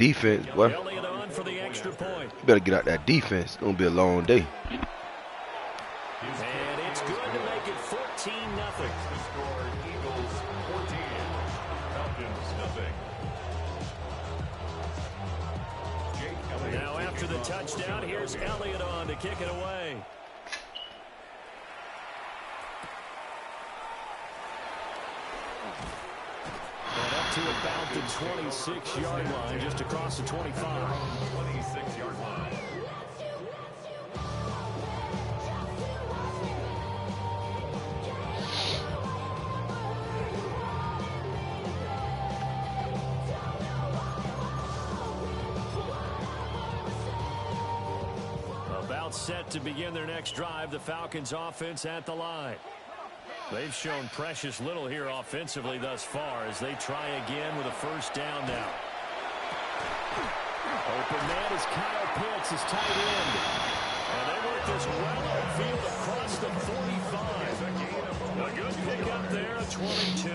defense, boy. Elliott on for the extra point. You better get out that defense. It's gonna be a long day. And it's good to make it 14-0. Eagles 14, Falcons nothing. Now after the touchdown, here's Elliott on to kick it away. And up to about the 26-yard line, just across the 25. 26-yard line. About set to begin their next drive, the Falcons offense at the line. They've shown precious little here offensively thus far as they try again with a first down now. Open man is Kyle Pitts, his tight end. And they work this well upfield across the 45. A good pick up there at 22.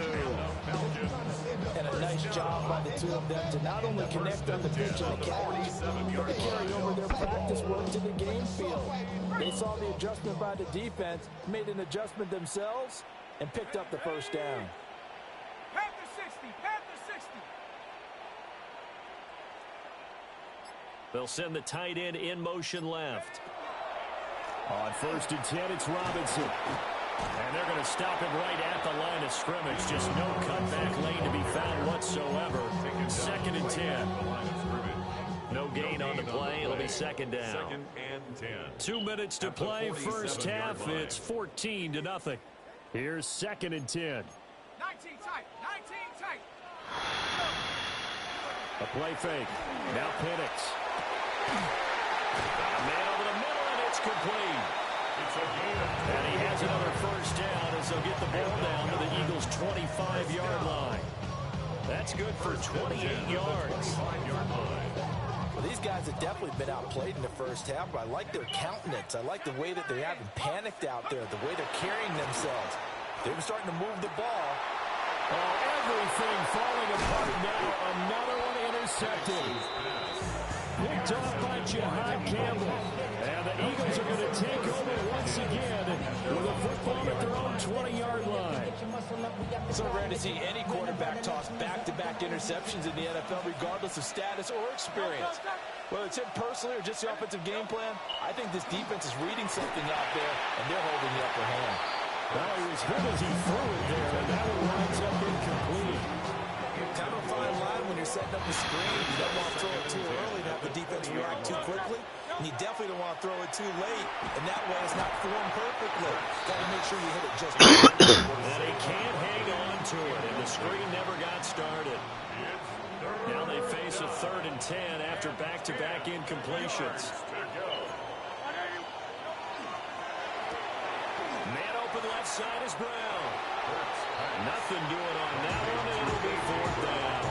And a nice job by the two of them to not only connect on the pitch and the carry, but to carry over their practice work to the game field. They saw the adjustment by the defense, made an adjustment themselves, and picked up the first down. Panther 60, Panther 60. They'll send the tight end in motion left. On first and 10, it's Robinson. And they're going to stop him right at the line of scrimmage. Just no cutback lane to be found whatsoever. Second and 10. No gain on the play. It'll be second down. Second and 10. 2 minutes to play. First half, it's 14-0. Here's second and 10. 19 tight, 19 tight. A play fake. Now Penix. A man over the middle, and it's complete. And he has another first down as they'll get the ball down to the Eagles' 25-yard line. That's good for 28 yards. Well, these guys have definitely been outplayed in the first half, but I like their countenance. I like the way that they haven't panicked out there, the way they're carrying themselves. They're starting to move the ball. Oh, everything falling apart now. Another one intercepted. Picked off by Jihad Campbell. And the Eagles are going to take over once again with a football at their own 20-yard line. So rare to see any quarterback toss back-to-back interceptions in the NFL, regardless of status or experience. Whether it's him personally or just the offensive game plan, I think this defense is reading something out there, and they're holding the upper hand. Well, he was good as he threw it there, and that one winds up incomplete. Kind of a fine line when you're setting up the screen. You don't want to throw it too early to have the defense react too quickly. And you definitely don't want to throw it too late. And that way it's not formed perfectly. Got to make sure you hit it just right. And he can't hang on to it, and the screen never got started. Now they face a 3rd and 10 after back-to-back incompletions. Man open left side is Brown. Nothing doing on that one, and it'll be 4th down.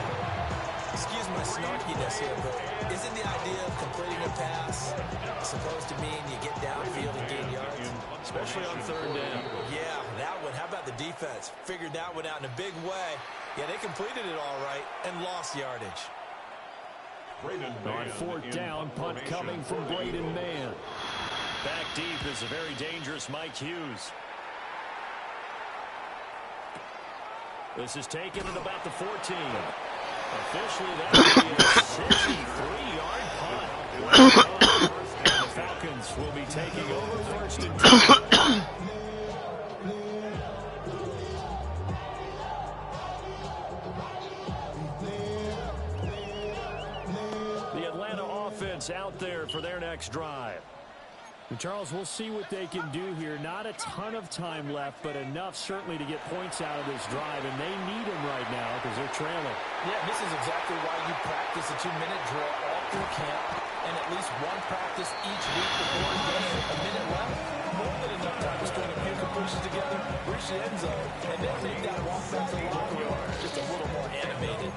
Excuse my snarkiness here, but isn't the idea of completing a pass supposed to mean you get downfield and gain yards? Especially on 3rd down. Yeah, that one. How about the defense? Figured that one out in a big way. Yeah, they completed it all right and lost yardage. On 4th down, punt coming from Braden Mann. Back deep is a very dangerous Mike Hughes. This is taken at about the 14. Officially, that would be a 63-yard punt. The Falcons will be taking over 1st and 10. The Atlanta offense out there for their next drive. And Charles, we'll see what they can do here. Not a ton of time left, but enough certainly to get points out of this drive, and they need them right now because they're trailing. Yeah, this is exactly why you practice a 2-minute drill all through camp and at least one practice each week before a game. A minute left, more than enough time to string a few completions together, reach the end zone, and then make that walk back to the locker room just a little more animated.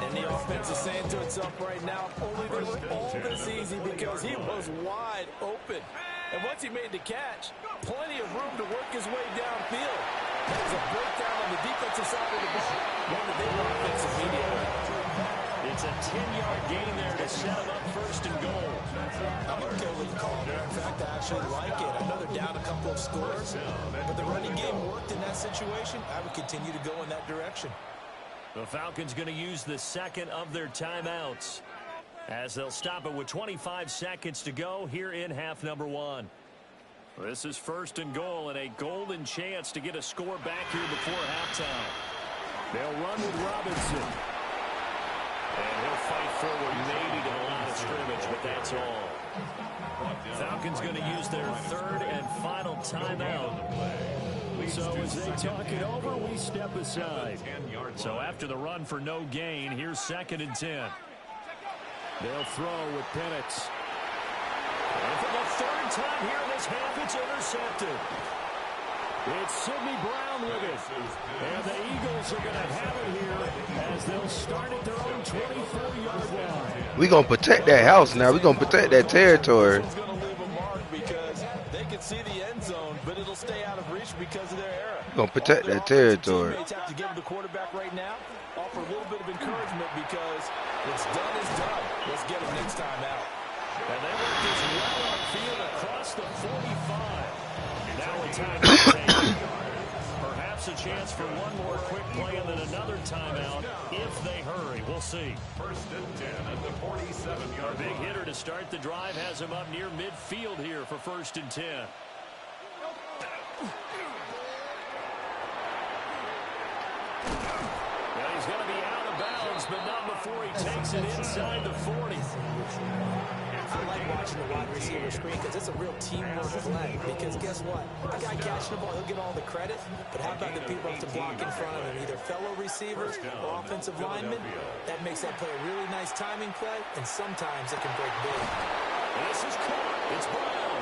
And the offense is saying to itself right now, only they were all this easy because he was wide open. And once he made the catch, plenty of room to work his way downfield. That was a breakdown on the defensive side of the ball. One that they were offensive immediately. It gets a 10-yard gain there to set him up first and goal. I'm okay with the call there. In fact, I actually like it. I know they're down a couple of scores, but the running game worked in that situation. I would continue to go in that direction. The Falcons going to use the second of their timeouts as they'll stop it with 25 seconds to go here in half number one. This is first and goal and a golden chance to get a score back here before halftime. They'll run with Robinson. And he'll fight forward maybe to the line of scrimmage, but that's all. Falcons going to use their third and final timeout. So as they talk it over, we step aside. So after the run for no gain, here's 2nd and 10. They'll throw with Penix. And for the third time here in this half, it's intercepted. It's Sidney Brown with it. And the Eagles are going to have it here as they'll start at their own 24-yard line. We're going to protect that house now. We're going to protect that territory. It's going to leave a mark because they can see the end zone, but it'll stay out of reach because of their error. We're going to protect that territory. Teammates have to give the quarterback right now, offer a little bit of encouragement because what's done is done. Let's get him next time out. And they work this well upfield across the 45. Now a timeout. Perhaps a chance for one more quick play and then another timeout if they hurry. We'll see. 1st and 10 at the 47-yard line. Big hitter to start the drive has him up near midfield here for 1st and 10. Well, he's going to be out of bounds, but not before he takes it inside the 40. I like watching the wide receiver screen because it's a real teamwork play. Because guess what? A guy catching the ball, he'll get all the credit. But how about the people to block in front of him, either fellow receivers or offensive linemen? That makes that play a really nice timing play, and sometimes it can break big. This is caught. It's Brown.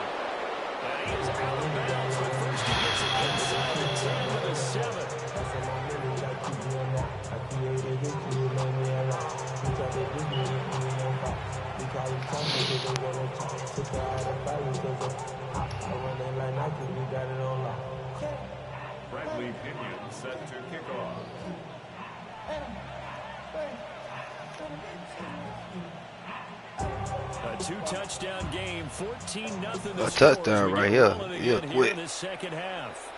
And he is out of bounds, but first he gets it inside the 10 to the 7. Bradley Pinion set to kick off. A 2-touchdown game, 14-0. A touchdown right here. Yeah, quick. In the second half.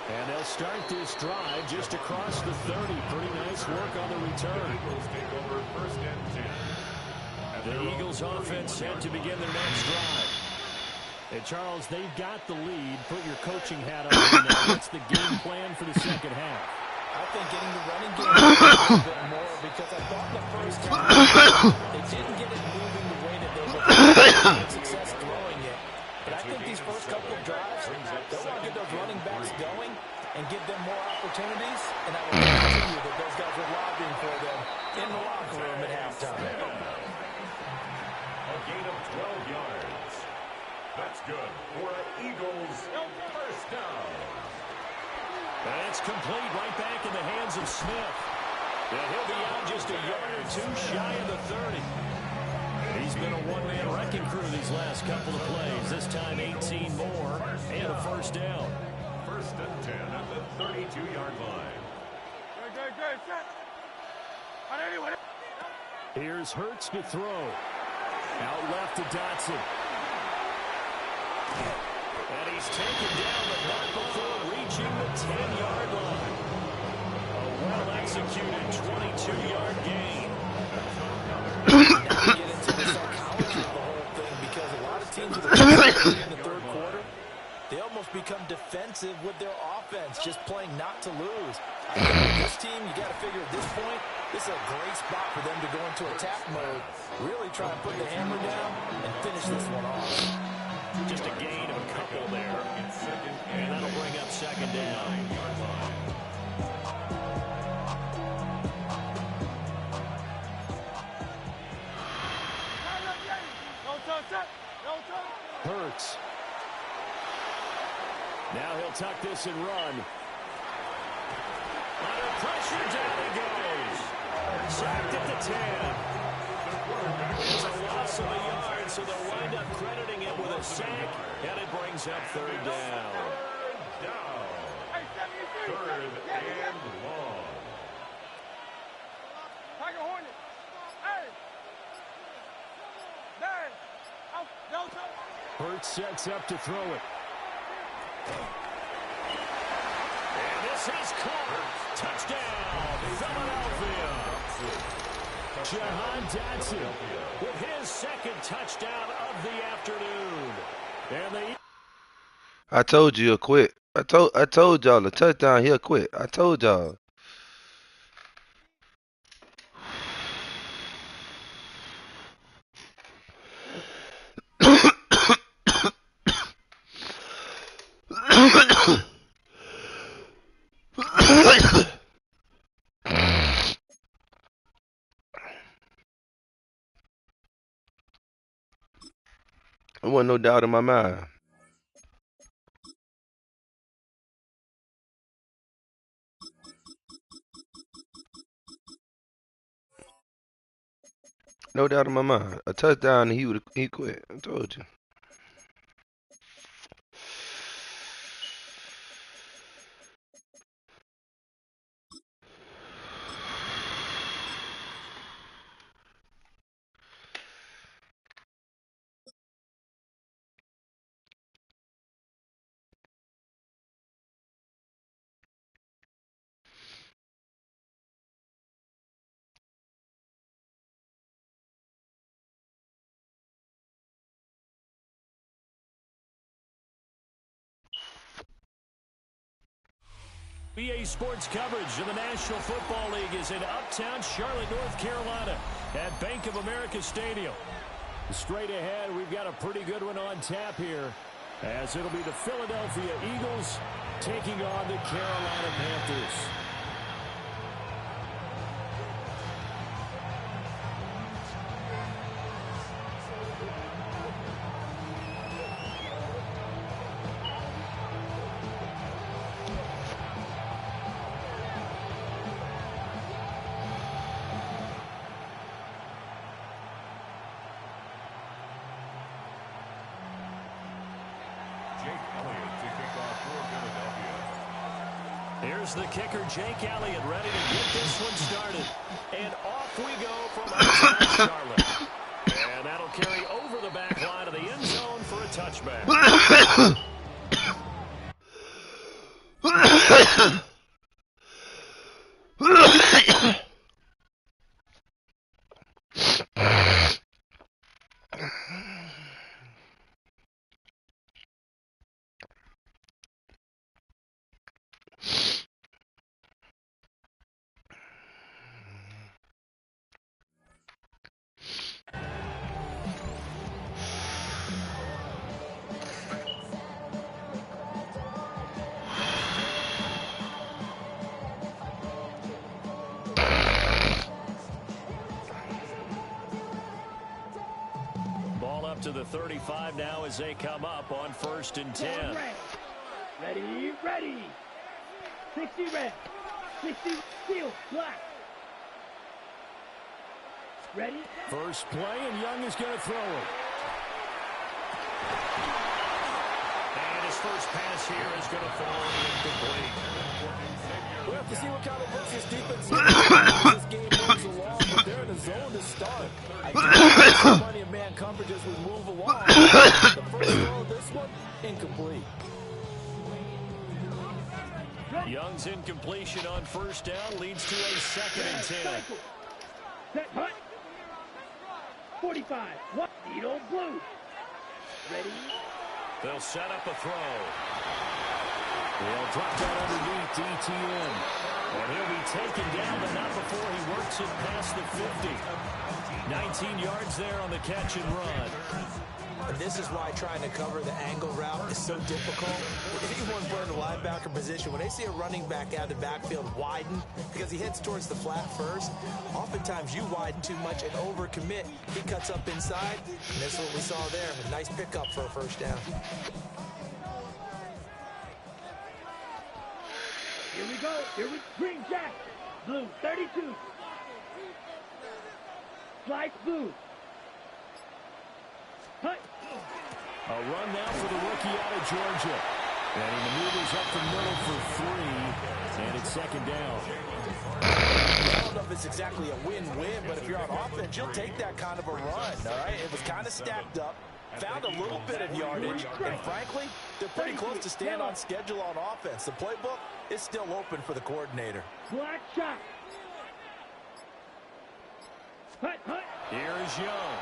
And they'll start this drive just across the 30. Pretty nice work on the return. Eagles take over 1st and 10. The Eagles offense set to begin their next drive. And Charles, they've got the lead. Put your coaching hat on now. What's the game plan for the second half? I think getting the running game a little bit more because I thought the first half they didn't get it moving the way that they were having success throwing it. But I think these first couple of drives, they want to get those running backs going and give them more opportunities. And I will guarantee you that those guys were lobbying for them in the locker room at halftime. A gain of 12 yards. That's good for an Eagles first down. And it's complete right back in the hands of Smith. And he'll be out just a yard or two shy of the 30. He's been a one-man wrecking crew these last couple of plays. This time 18 more and a first down. 1st and 10 at the 32-yard line. Here's Hurts to throw. Out left to Dotson. And he's taken down, but not before reaching the 10-yard line. A well-executed 22-yard gain. Now we get into the psychology of the whole thing because a lot of teams with the in the third quarter, they almost become defensive with their offense, just playing not to lose. I think with this team, you got to figure at this point, this is a great spot for them to go into attack mode, really try and put the hammer down and finish this one off. Just a gain of a couple there. And that'll bring up second down. Hurts. Now he'll tuck this and run. Under pressure, down he goes. Sacked at the 10. It's a loss of a yard, so they'll wind up crediting it with a sack, and it brings up third down. Third and long. Tiger Hornet. Hey. There. Out. No, no. Hurts sets up to throw it. And this is caught. Touchdown, Philadelphia. Jahan Dotson with his second touchdown of the afternoon. And I told you he'll quit. I told y'all the touchdown he'll quit. I told y'all. There wasn't no doubt in my mind. No doubt in my mind. A touchdown and he quit. I told you. BA Sports coverage of the National Football League is in uptown Charlotte, North Carolina at Bank of America Stadium. Straight ahead, we've got a pretty good one on tap here, as it'll be the Philadelphia Eagles taking on the Carolina Panthers. Here's the kicker, Jake Elliott, ready to get this one started. And off we go from outside Charlotte. And that'll carry over the back line of the end zone for a touchback. To the 35 now as they come up on 1st and 10. Ready, ready. 60 red. 60 steel, black. Ready? First play, and Young is going to throw it. And his first pass here is going to fall incomplete. We'll have to see what kind of looks this defense has. This game moves along, but they're in a zone to start. I think there's plenty of man coverage as we move along. The first throw of this one, incomplete. Young's incompletion on 1st down leads to a 2nd and 10. Set, hut. 45. What? Needle blue. Ready? They'll set up a throw. They'll drop that underneath DTN. And he'll be taken down, but not before he works it past the 50. 19 yards there on the catch and run. And this is why trying to cover the angle route is so difficult. Anyone playing the linebacker position, when they see a running back out of the backfield widen, because he heads towards the flat first, oftentimes you widen too much and overcommit. He cuts up inside, and that's what we saw there. A nice pickup for a 1st down. Here we go. Here we green jack. Blue 32. Slice blue. Hut. A run now for the rookie out of Georgia. And he maneuvers up the middle for 3, and it's second down. I don't know if it's exactly a win-win, but if you're on offense, you'll take that kind of a run, all right? It was kind of stacked up, found a little bit of yardage, and frankly, they're pretty close to staying on schedule on offense. The playbook is still open for the coordinator. Black shot. Hut, hut. Here is Young.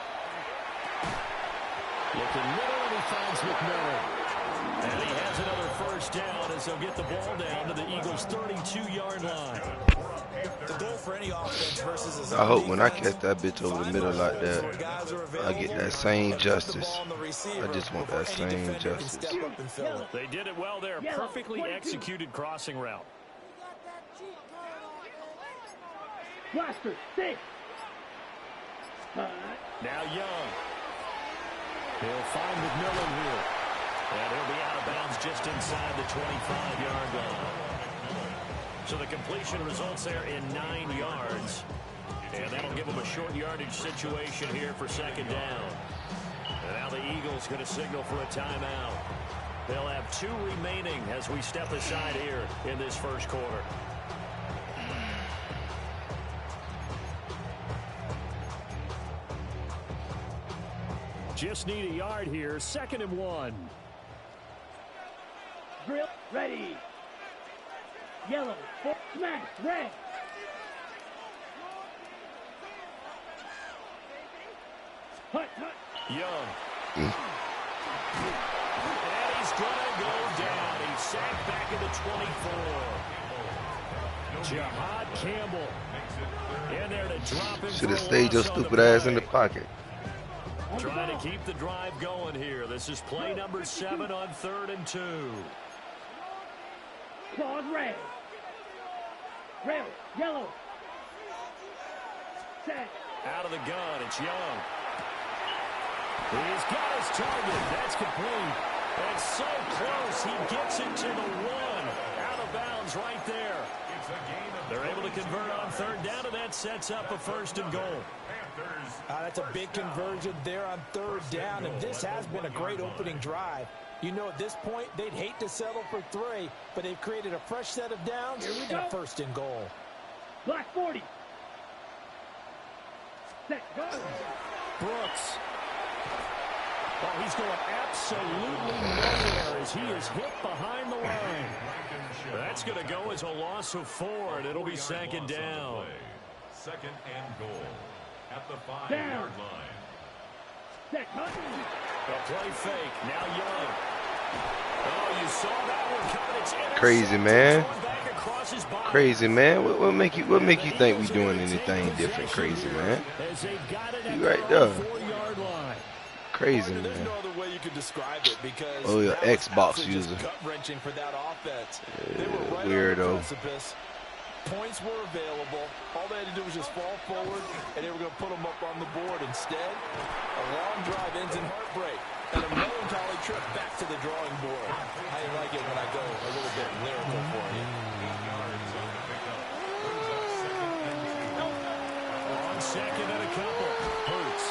Looking middle, and he finds McMillan. And he has another first down as they'll get the ball down to the Eagles' 32-yard line. The goal for any offense versus his I hope when I catch that bitch over the middle like that, I get that same justice. I just want that same justice. They did it well there. Perfectly executed crossing route. Blaster, stay. Now Young. He'll find McMillan here. And he'll be out of bounds just inside the 25-yard line. So the completion results there in 9 yards. And that'll give them a short yardage situation here for second down. And now the Eagles going to signal for a timeout. They'll have 2 remaining as we step aside here in this first quarter. Just need a yard here. 2nd and 1. Drill, ready. Yellow, smash, red. Hut, hut. Young. And he's going to go down. He's sacked back at the 24. Jahad Campbell in there to drop him. Should have stayed your stupid ass in the pocket. Trying to keep the drive going here. This is play number 7 on 3rd and 2. Claws red. Red, yellow. Set. Out of the gun, it's Young. He's got his target. That's complete. And so close, he gets it to the 1. Out of bounds right there. They're able to convert on 3rd down, and that sets up a 1st and goal. That's a big conversion there on 3rd down, and this has been a great opening drive. You know, at this point, they'd hate to settle for 3, but they've created a fresh set of downs and a 1st and goal. Black 40. Set, go. Brooks. Oh, he's going absolutely nowhere as he is hit behind the line. That's going to go as a loss of 4, and it'll be 2nd down. 2nd and goal at the 5-yard line. Set, hut. A play fake. Now Young. Oh, you saw that one coming. It's Crazy, man. back across his body. Crazy, man. What make you think we doing anything different? Crazy, man. As they've got it at You right the there. 4-yard line. Crazy, There's man. no other way you could describe it because Oh, yeah, that was Xbox absolutely just user. gut-wrenching for that offense. They were right Weirdo. on the precipice. Points were available. All they had to do was just fall forward, and they were going to put them up on the board. Instead, a long drive ends in heartbreak and a melancholy trip back to the drawing board. How you like it when I go a little bit lyrical for you? On 2nd and a couple. Hurts.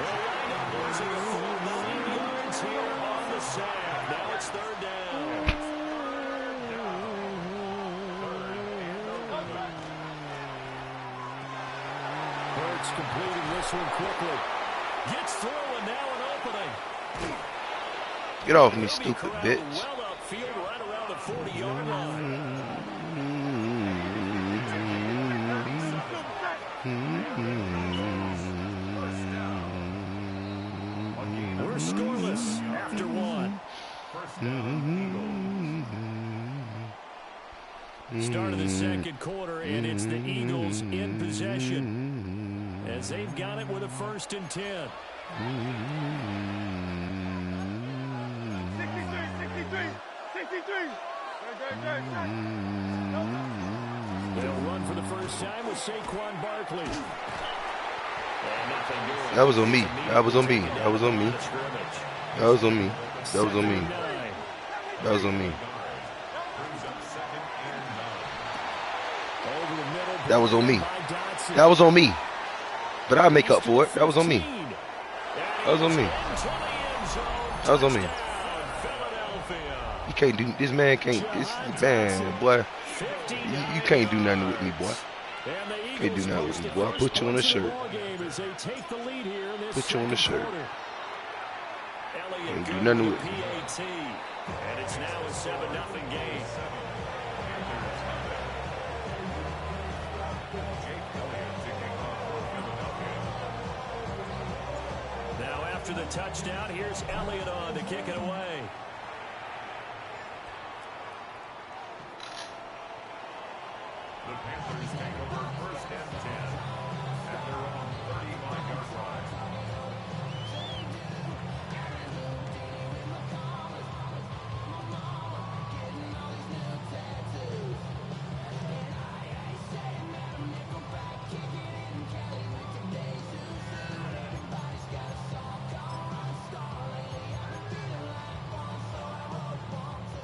Well, losing a full 9 yards here on the sack. Now it's 3rd down. Hurts completing this one quickly. Gets through and now an opening. Get off me, He'll be stupid corralled bitch. well upfield right around the 40-yard line. We're scoreless after 1. Start of the 2nd quarter, and it's the Eagles in possession as they've got it with a 1st and 10. 63. They'll run for the first time with Saquon Barkley. And nothing doing. That was on me. That was on me. That was on me. That was on me. That was on me. That was on me. That was on me. That was on me. But I'll make up for it. That was on me. That was on me. That was on me. You can't do this, man. Man, boy. You can't do nothing with me, boy. Can't do nothing with me, boy. I'll put you on the shirt. Put you on the shirt. Can't do nothing with me. And it's now a 7-0 game. Now after the touchdown, here's Elliott on to kick it away. The Panthers take over 1st and 10 at their own 35-yard line.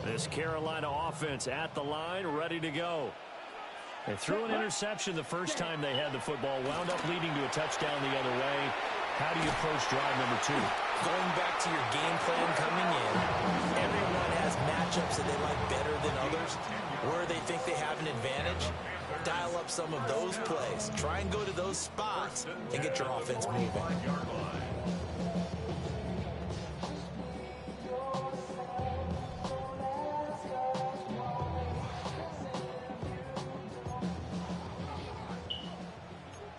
This Carolina offense at the line, ready to go. They threw an interception the first time they had the football, wound up leading to a touchdown the other way. How do you approach drive number 2? Going back to your game plan coming in, everyone has matchups that they like better than others. Where they think they have an advantage, dial up some of those plays. Try and go to those spots and get your offense moving.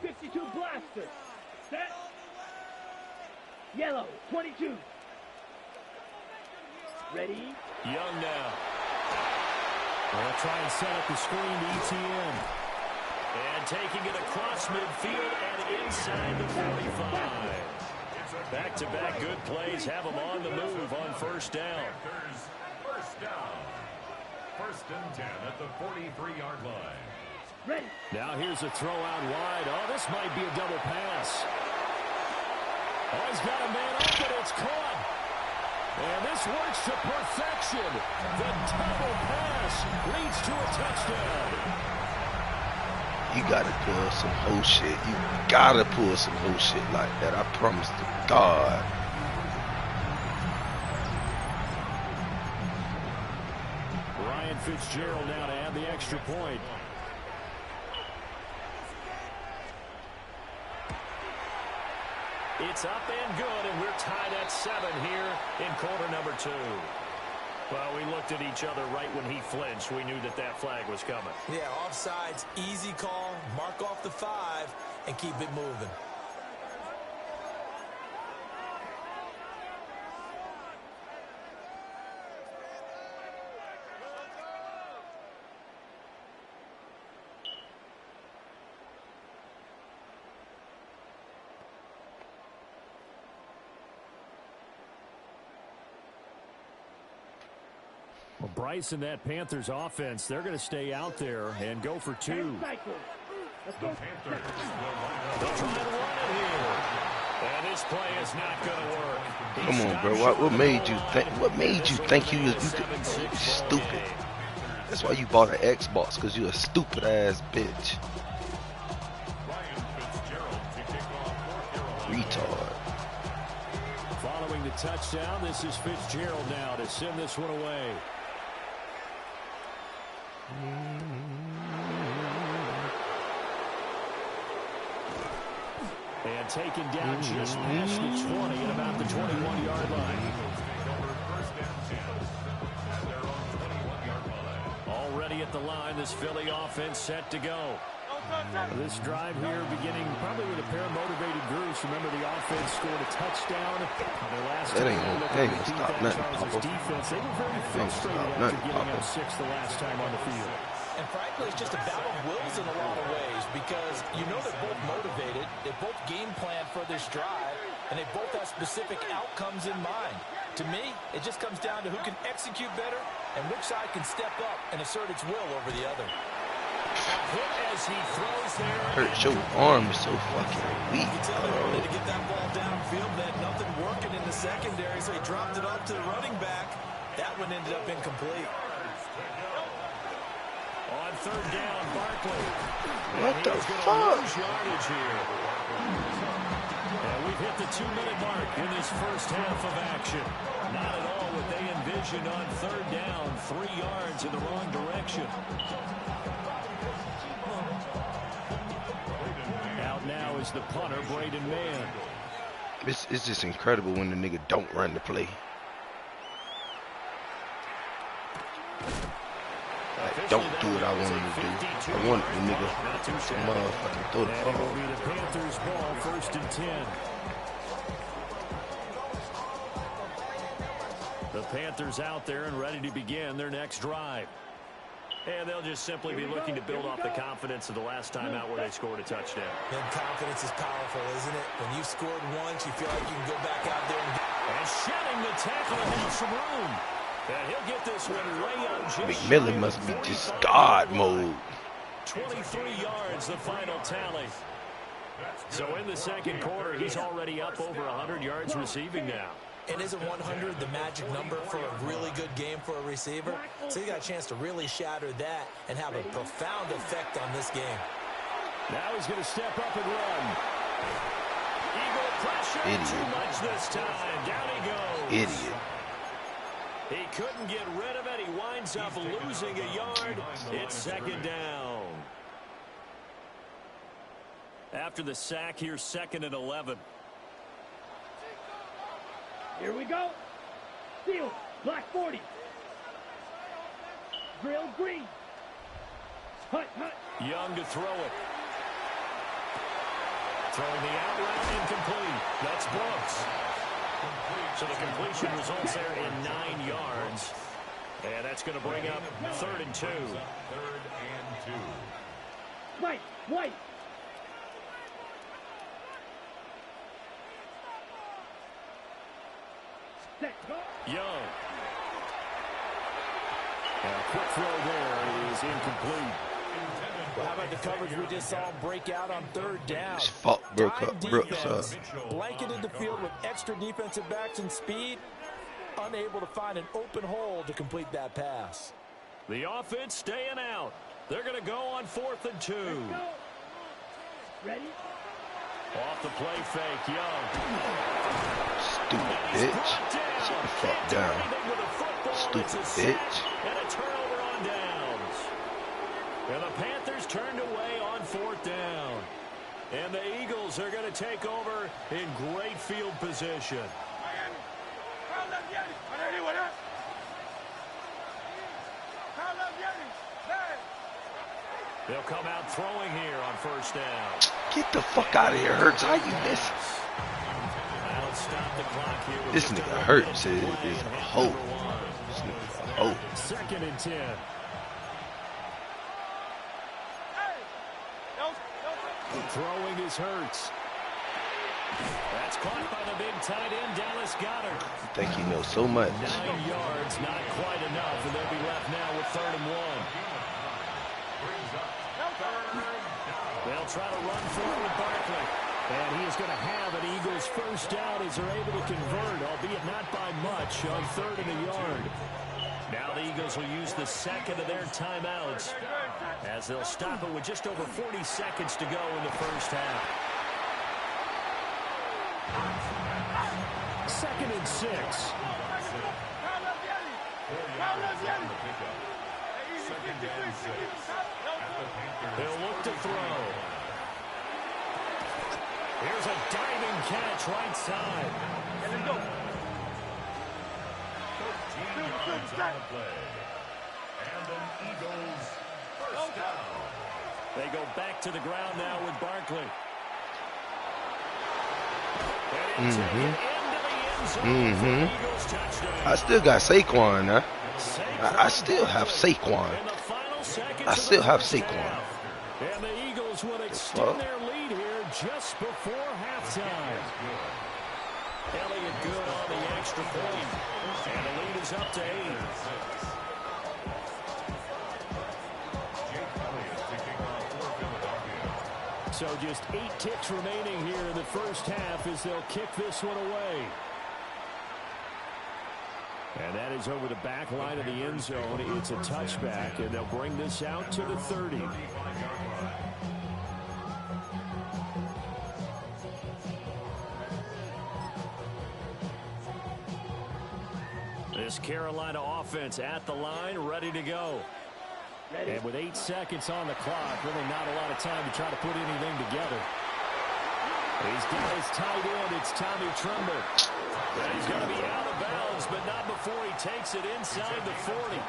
52 blaster. Set. Yellow, 22. Ready? Young now. They'll try and set up the screen to ETN. And taking it across midfield and inside the 45. Back-to-back good plays have them on the move on first down. First down. 1st and 10 at the 43-yard line. Ready. Now here's a throw out wide. Oh, this might be a double pass. Oh, he's got a man open. It's caught. And this works to perfection. The double pass leads to a touchdown. You gotta pull some whole shit. You gotta pull some whole shit like that. I promise to God. Ryan Fitzgerald now to add the extra point. It's up and good, and we're tied at 7 here in quarter number 2. Well, we looked at each other right when he flinched. We knew that that flag was coming. Yeah, offsides, easy call, mark off the 5, and keep it moving. Well, Bryce and that Panthers offense, they're going to stay out there and go for 2. Let's go. Panthers They'll try to run it here. And this play is not going to work. Come on, bro. What made you think? What made you think you stupid? That's why you bought an Xbox, because you're a stupid ass bitch. Retard. Following the touchdown, this is Fitzgerald now to send this one away. And taken down just past the 20 at about the 21-yard line. Already at the line, this Philly offense set to go. This drive here beginning probably with a pair of motivated groups. Remember, the offense scored a touchdown. Their last That ain't gonna stop nothing, Papa. Defense, they were very frustrated after giving up 6 the last time on the field. And frankly, it's just a battle of wills in a lot of ways, because you know they're both motivated, they both game plan for this drive, and they both have specific outcomes in mind. To me, it just comes down to who can execute better and which side can step up and assert its will over the other. Hit as he throws there. Hurt your arm is so fucking weak. You can tell they wanted to get that ball downfield. They had nothing working in the secondary, so he dropped it up to the running back. That one ended up incomplete. On 3rd down, Barkley. What the fuck? Lose yardage here. And we've hit the 2-minute mark in this first half of action. Not at all what they envisioned on third down. 3 yards in the wrong direction. Out now is the punter, Braden Mann. It's just incredible when the nigga don't run the play. Like, don't do what I want him to do. I want the nigga to motherfucking throw the That ball. will be the Panthers' ball, 1st and 10. The Panthers out there and ready to begin their next drive. And they'll just simply be looking to build off the confidence of the last time out where they scored a touchdown. And confidence is powerful, isn't it? When you've scored once, you feel like you can go back out there And shedding the tackle and have some room. And he'll get this one way up just McMillan must be just God mode. 23 yards, the final tally. So in the second quarter, he's already up over 100 yards receiving now. And isn't 100 the magic number for a really good game for a receiver? So he got a chance to really shatter that and have a profound effect on this game. Now he's going to step up and run. Eagle pressure. Idiot. Too much this time. Down he goes. Idiot. He couldn't get rid of it. He winds up losing a yard. It's second down. After the sack, here's 2nd and 11. Here we go. Steal. Black 40. Drill green. Hut. Young to throw it. Throwing the out route incomplete. That's Brooks. So the completion results there in 9 yards. And that's going to bring up 3rd and 2. 3rd and 2. White. Set. Go. Young. And a quick throw there is incomplete. How about the coverage we just saw him break out on 3rd down? Just fuck Brooks up. Blanketed the field with extra defensive backs and speed. Unable to find an open hole to complete that pass. The offense staying out. They're going to go on 4th and 2. Ready? Off the play fake, Young. Stupid bitch. Sit the fuck down. Stupid bitch. And a turnover on downs. And the Panthers turned away on 4th down. And the Eagles are going to take over in great field position. They'll come out throwing here on 1st down. Get the fuck out of here, Hurts. How you miss? That'll stop the clock here. This nigga Hurts is a hoe. This nigga's a hoe. 2nd and 10. Throwing is Hurts. That's caught by the big tight end, Dallas Goedert. I think he knows so much. 9 yards, not quite enough, and they'll be left now with 3rd and 1. They'll try to run for it with Barkley. And he is going to have an Eagles 1st down as they're able to convert, albeit not by much, on 3rd and a yard. Now the Eagles will use the 2nd of their timeouts as they'll stop it with just over 40 seconds to go in the first half. 2nd and 6. They'll look to throw. Here's a diving catch right side. And then go. 13 yards on the play. And an Eagles 1st down. They go back to the ground now with Barkley. I still got Saquon, huh? I still have Saquon. I still have Saquon. And the Eagles will extend their lead here just before halftime. Elliott good on the extra point. And the lead is up to 8. So just 8 ticks remaining here in the first half as they'll kick this one away. And that is over the back line of the end zone. It's a touchback, and they'll bring this out to the 30. This Carolina offense at the line, ready to go. And with 8 seconds on the clock, really not a lot of time to try to put anything together. He's got his tight end. It's Tommy Tremble. And he's going to be out of bounds, but not before he takes it inside the 40.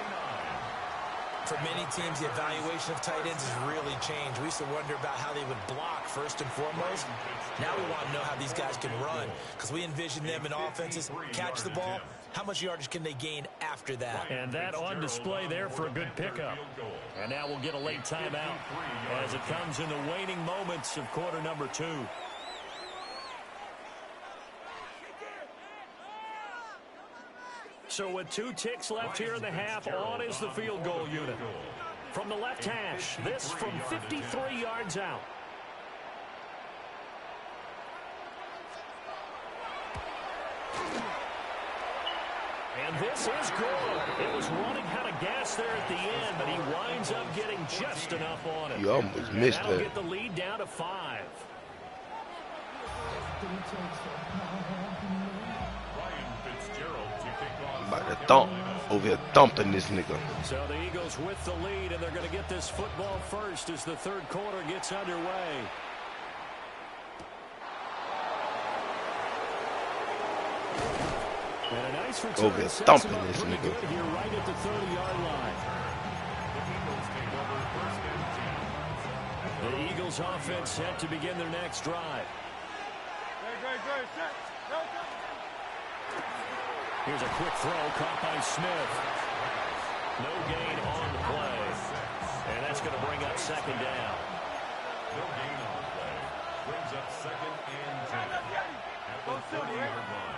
For many teams, the evaluation of tight ends has really changed. We used to wonder about how they would block first and foremost. Now we want to know how these guys can run, because we envision them in offenses catch the ball. How much yardage can they gain after that? And that on display there for a good pickup. And now we'll get a late timeout as it comes in the waning moments of quarter number 2. So with 2 ticks left here in the half, on is the field goal unit. From the left hash, this from 53 yards out. And this is good. It was running out of gas there at the end, but he winds up getting just enough on it. You almost missed That'll that. get the lead down to 5. About to thump. Over here thumping this nigga. So the Eagles with the lead, and they're going to get this football first as the third quarter gets underway. And a nice return. Over here thumping this pretty nigga. good here right at the 30-yard line. The Eagles offense set to begin their next drive. Great. Set. Go. Here's a quick throw caught by Smith. No gain on the play. And that's going to bring up second down. No gain on the play. Brings up 2nd and 10 at the 30-yard line.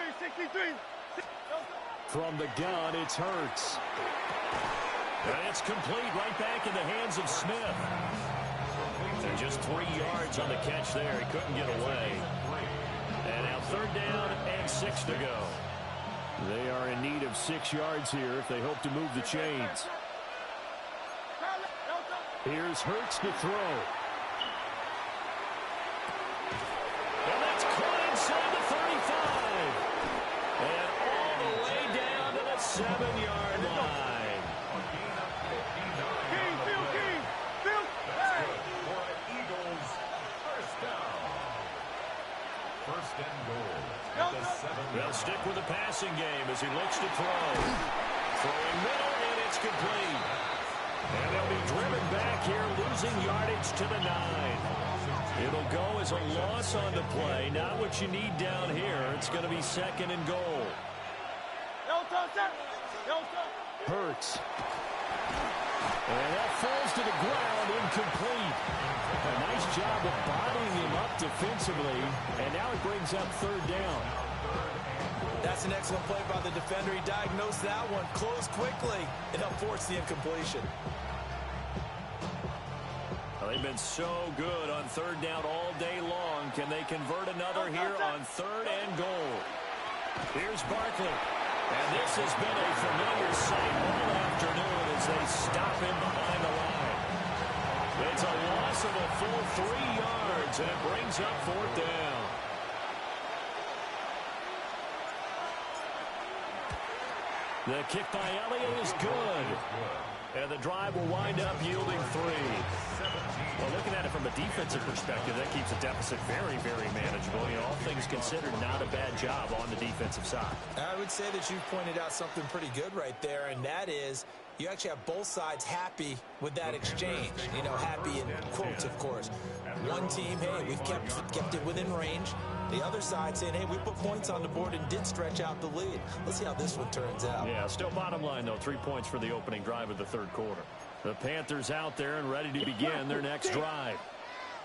63. From the gun, it's Hurts. And it's complete right back in the hands of Smith. And just 3 yards on the catch there. He couldn't get away. And now 3rd down and 6 to go. They are in need of 6 yards here if they hope to move the chains. Here's Hurts to throw. And that's caught inside the 35. And all the way down to the 7-yard line. Field. For Eagles, first down. First and goal at the 7-yard line. They'll stick with the passing game as he looks to throw. Throwing middle, and it's complete. And they'll be driven back here, losing yardage to the 9. It'll go as a loss on the play. Not what you need down here. It's going to be 2nd and goal. Hurts. And that falls to the ground, incomplete. A nice job of bottling him up defensively. And now it brings up 3rd down. That's an excellent play by the defender. He diagnosed that one, closed quickly, and helped force the incompletion. Well, they've been so good on 3rd down all day long. Can they convert another here on 3rd and goal? Here's Barkley. And this has been a familiar sight all afternoon as they stop him behind the line. It's a loss of a full 3 yards, and it brings up 4th down. The kick by Elliott is good. And the drive will wind up yielding 3. Well, looking at it from a defensive perspective, that keeps the deficit very, very manageable. You know, all things considered, not a bad job on the defensive side. I would say that you've pointed out something pretty good right there, and that is you actually have both sides happy with that exchange. You know, happy in quotes, of course. One team, hey, we've kept it within range. The other side saying, hey, we put points on the board and did stretch out the lead. Let's see how this one turns out. Yeah, still bottom line, though, 3 points for the opening drive of the 3rd quarter. The Panthers out there and ready to begin their next drive.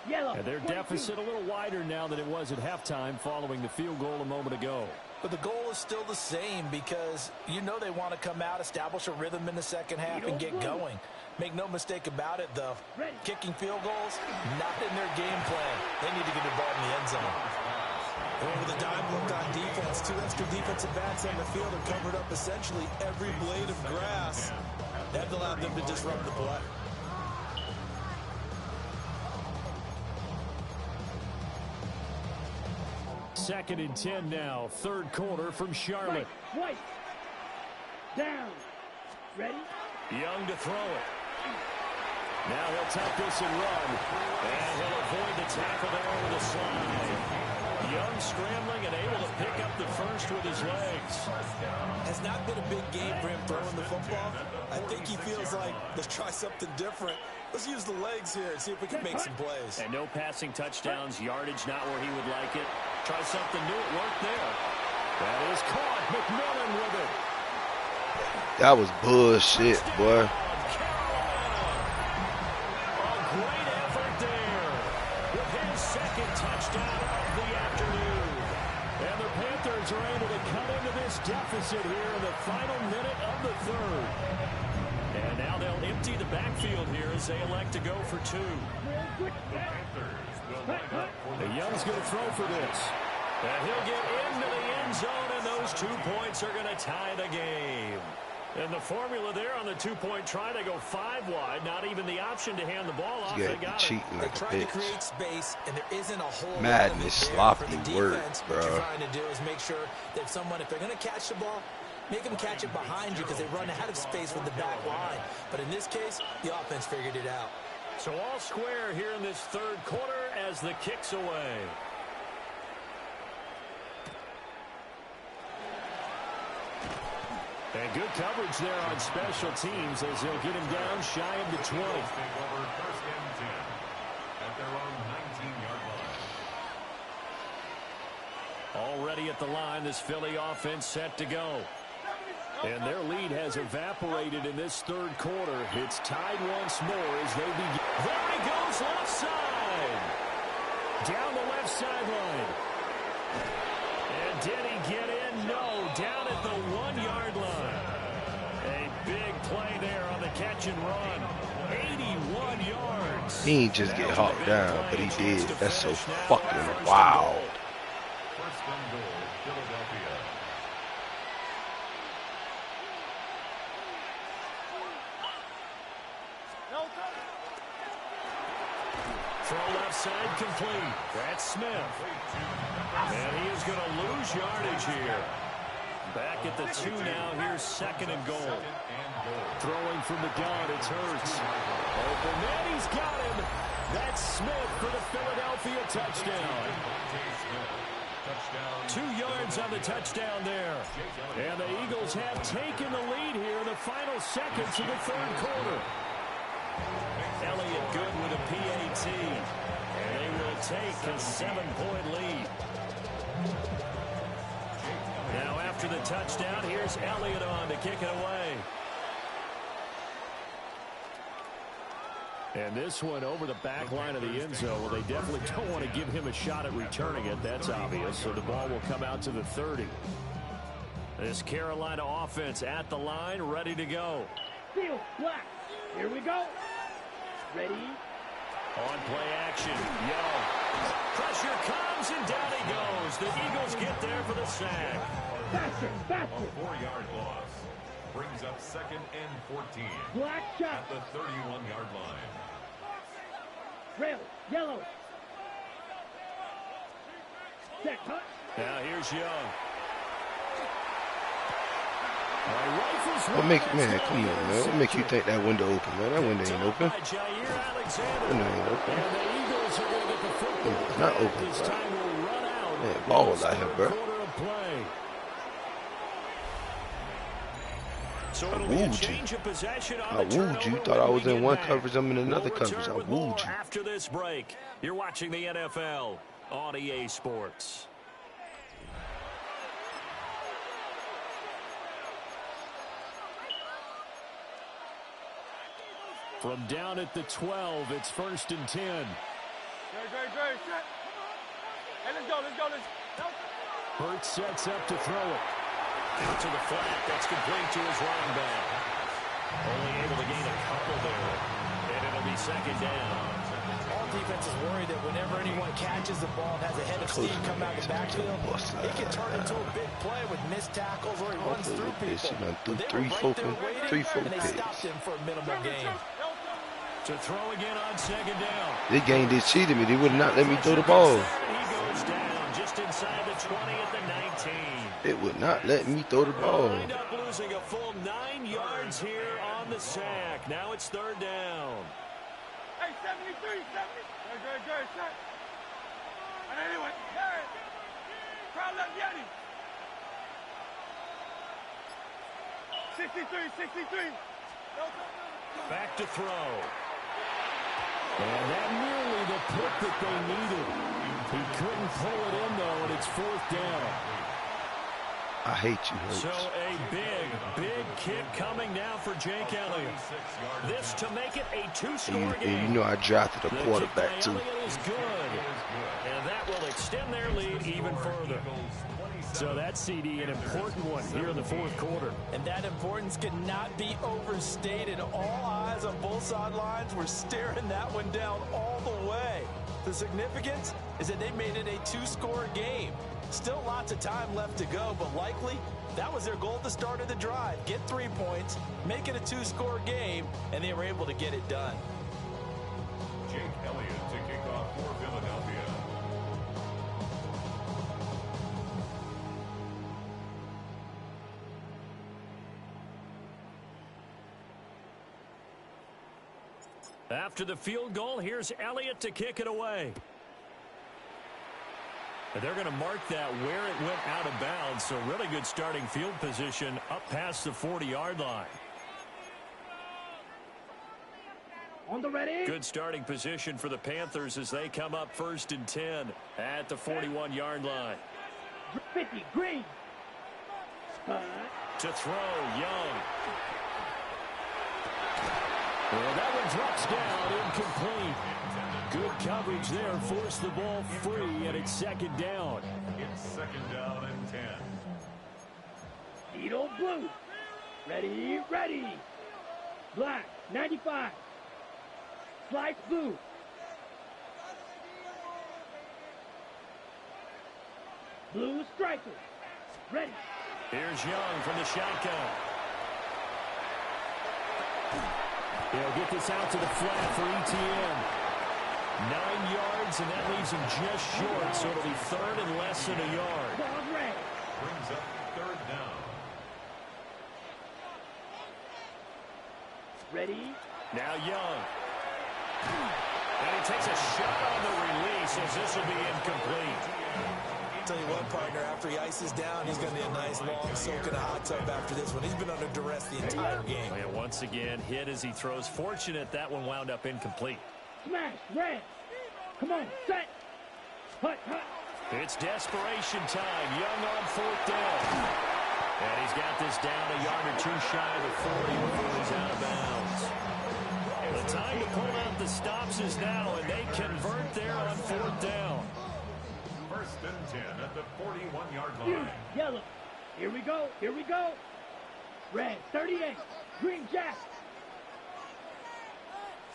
And their deficit a little wider now than it was at halftime following the field goal a moment ago. But the goal is still the same because you know they want to come out, establish a rhythm in the second half, and get going. Make no mistake about it, though. Kicking field goals, not in their game plan. They need to get the ball in the end zone. And with a dime look on defense, 2 extra defensive backs on the field and covered up essentially every blade of grass. That allowed them to disrupt the play. Second and 10 now. Third quarter from Charlotte. White. Down. Ready? Young to throw it. Now he'll take this and run. And he'll avoid the tackle there over the slide. Young scrambling and able to pick up the first with his legs. Has not been a big game for him throwing the football. I think he feels like, let's try something different. Let's use the legs here and see if we can make some plays. And no passing touchdowns, yardage not where he would like it. Try something new, it worked there. That is caught. McMillan with it. That was bullshit, boy. A great effort there with his second touchdown of the afternoon. And the Panthers are able to cut into this deficit here in the final minute of the third. And now they'll empty the backfield here as they elect to go for two. The Young's going to throw for this. And he'll get into the end zone, and those 2 points are going to tie the game. And the formula there on the two-point try to go 5 wide, not even the option to hand the ball off. Yeah, they got cheating it. like They a try to bitch. create space, and there isn't a whole Madden lot of is it there sloppy for the work, defense. bro. What you're trying to do is make sure that someone, if they're going to catch the ball, make them catch it behind you because they run out of space with the back line. But in this case, the offense figured it out. So all square here in this third quarter as the kick's away. And good coverage there on special teams as they'll get him down shy of the 20. Take over first and 10 at their own 19-yard line. Already at the line, this Philly offense set to go. And their lead has evaporated in this third quarter. It's tied once more as they begin. There he goes, left side. Down the left sideline. And did he get in? No, down at the 1-yard line. A big play there on the catch and run. 81 yards. He ain't just get hawked down, but he did. That's so fucking wild. First and goal, Philadelphia. Throw left side complete. That's Smith. And he is going to lose yardage here. Back at the 2 now. Here's second and goal. Throwing from the gun, it's Hurts. Open man, he's got him. That's Smith for the Philadelphia touchdown. 2 yards on the touchdown there. And the Eagles have taken the lead here in the final seconds of the third quarter. Elliott good with a PAT. And they will take a 7-point lead. Now after the touchdown, here's Elliott on to kick it away. And this one over the back line of the end zone. Well, they definitely don't want to give him a shot at returning it. That's obvious. So the ball will come out to the 30. This Carolina offense at the line, ready to go. Field black. Here we go. Ready? On play action, Young. Pressure comes, and down he goes. The Eagles get there for the sack. Faster, faster. A 4-yard loss brings up second and 14 Black shot. at the 31-yard line. Rail. Yellow. Set cut. Now here's Young. What make, man, come on, man. What make you think that window open, man? That window ain't open. Window ain't open. It's not open, bro. Man, balls out here, bro. I wooed you. I wooed you. Thought I was in one coverage, I'm in another coverage. I wooed you. After this break, you're watching the NFL on EA Sports. From down at the 12, it's first and 10. Great. Set. Hey, let's go. Hurts sets up to throw it. Out to the flat. That's complete to his running back. Only able to gain a couple there. And it'll be second down. All defense is worried that whenever anyone catches the ball and has a head of steam come out of the backfield, it can turn into a big play with missed tackles or he runs through people. They were right there waiting, and they stopped him for a minimal gain. To throw again on second down. This game did cheated me. They would not let me throw the ball. He goes down just just inside the 20 at the 19. It would not let me throw the ball. Wind up losing a full 9 yards here on the sack. Now it's third down. Hey, 73, 70. Good, shot. And anyway, hey, crowd left Yeti. 63. Back to throw. And that nearly the pick that they needed. He couldn't pull it in, though, and it's fourth down. I hate you, Hurts. So a big kick coming now for Jake Elliott. This to make it a two-score game. And you know I drafted a quarterback, too. Elliott is good. And that will extend their lead even further. So that CD, an important one here in the fourth quarter. And that importance cannot be overstated. All eyes on both sidelines were staring that one down all the way. The significance is that they made it a two-score game. Still lots of time left to go, but likely that was their goal at the start of the drive. Get 3 points, make it a two-score game, and they were able to get it done. Jake Elliott to kick off for Philadelphia. After the field goal, here's Elliott to kick it away. And they're going to mark that where it went out of bounds, so really good starting field position up past the 40-yard line. On the ready. Good starting position for the Panthers as they come up 1st and 10 at the 41-yard line. 50, Green. To throw, Young. Well, that one drops down, incomplete. Good coverage there, forced the ball free, and it's second down. It's second down and 10. Needle blue. Ready. Black, 95. Slice blue. Blue striker. Ready. Here's Young from the shotgun. He'll get this out to the flat for ETN. 9 yards, and that leaves him just short, so it'll be third and less than a yard. Brings up third down. Ready. Now Young. And he takes a shot on the release as this will be incomplete. Tell you what, partner, after he ices down, he's going to be a nice long soak in a hot tub after this one. He's been under duress the entire game. And once again, hit as he throws. Fortunate that one wound up incomplete. Smash, red. Come on, set. Hut. It's desperation time. Young on fourth down. And he's got this down a yard or two shy of the 40 before he's out of bounds. The time to pull out the stops is now, and they convert there on fourth down. 1st and 10 at the 41-yard line. Yellow. Here we go. Red, 38. Green Jack.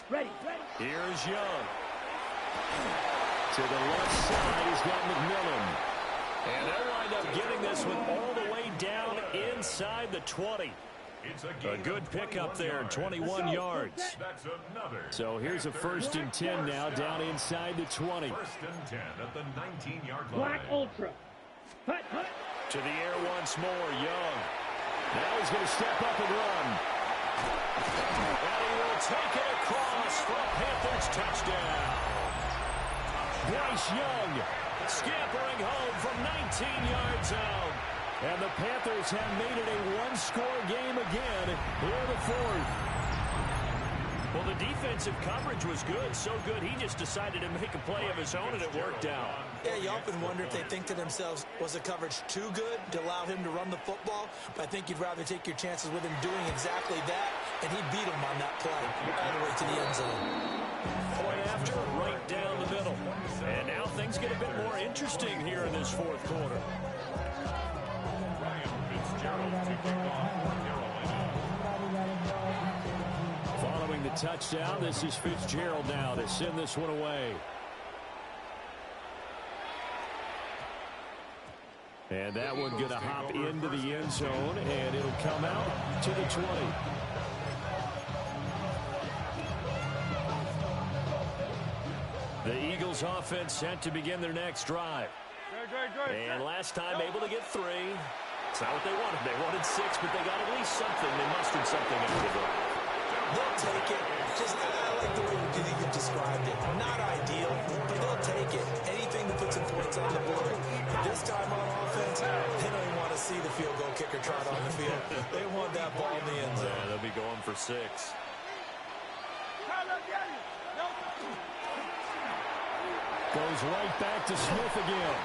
Ready. Here's Young. To the left side, he's got McMillan. And they'll wind up getting this one all the way down inside the 20. A good pickup there, 21 yards. That's another. So here's a 1st and 10 now down inside the 20. 1st and 10 at the 19-yard line. Black Ultra. Hut. To the air once more, Young. Now he's going to step up and run. And he will take it across for a Panthers touchdown. Bryce Young scampering home from 19 yards out. And the Panthers have made it a one-score game again here in the fourth. Well, the defensive coverage was good, so good he just decided to make a play of his own, and it worked out. Yeah, you often wonder if they think to themselves, was the coverage too good to allow him to run the football? But I think you'd rather take your chances with him doing exactly that, and he beat him on that play all the way to the end zone. Point after, right down the middle. And now things get a bit more interesting here in this fourth quarter. Following the touchdown, this is Fitzgerald now to send this one away. And that one going to hop into the end zone, and it'll come out to the 20. The Eagles offense set to begin their next drive. And last time able to get 3. It's not what they wanted. They wanted 6, but they got at least something. They mustered something out of the drive. They'll take it. Just, I like the way you described it. Not ideal, but they'll take it. Anything to put some points on the board. But this time on offense, they don't even want to see the field goal kicker trot on the field. They want that ball in the end zone. Yeah, they'll be going for 6. Goes right back to Smith again.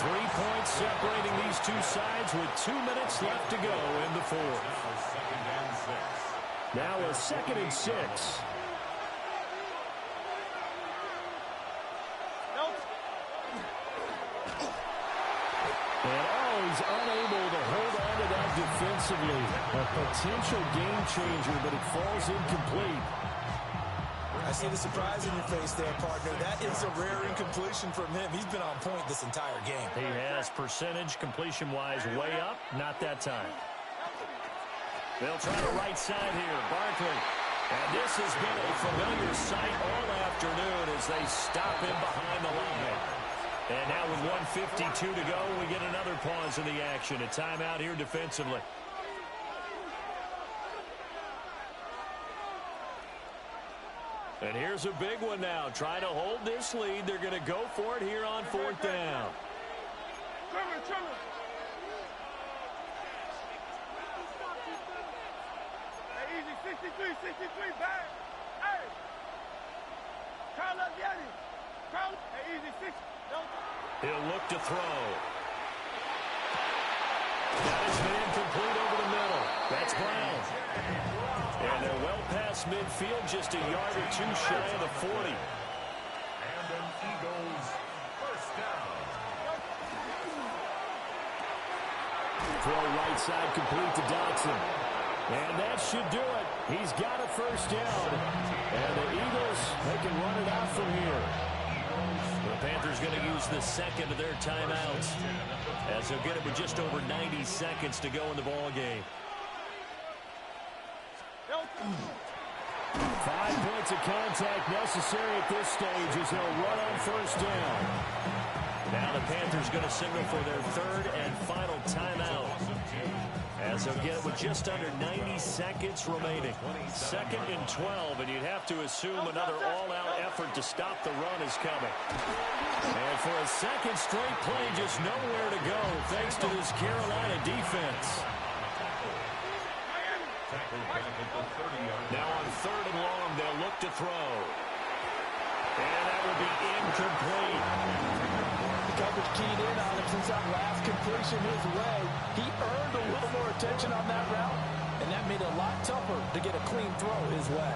3 points separating these two sides with 2 minutes left to go in the fourth. Now a 2nd and 6. And he's unable to hold on to that defensively. A potential game changer, but it falls incomplete. I see the surprise in your face there, partner. That is a rare incompletion from him. He's been on point this entire game. He has percentage completion-wise way up. Not that time. They'll try the right side here. Barkley. And this has been a familiar sight all afternoon as they stop him behind the line. And now with 1:52 to go, we get another pause in the action. A timeout here defensively. And here's a big one now. Trying to hold this lead. They're going to go for it here on 4th down. Hey, easy, 63, back. Hey. Carl up, Yanni. Carl, hey, easy, 6. He'll look to throw. That has been incomplete over the middle. That's Brown. And they're well past midfield, just a yard or 2 shy of the 40. And an Eagles first down. Throw right side complete to Dotson. And that should do it. He's got a first down. And the Eagles, they can run it out from here. The Panthers going to use the 2nd of their timeouts as they'll get it with just over 90 seconds to go in the ball game. 5 points of contact necessary at this stage as they'll run on first down. Now the Panthers going to signal for their 3rd and final timeout as they'll get it with just under 90 seconds remaining. 2nd and 12, and you'd have to assume another all-out effort to stop the run is coming. And for a 2nd straight play, just nowhere to go thanks to this Carolina defense. Now on 3rd and long, they'll look to throw. And that will be incomplete. The coverage keyed in on him since that last completion his way. He earned a little more attention on that route, and that made it a lot tougher to get a clean throw his way.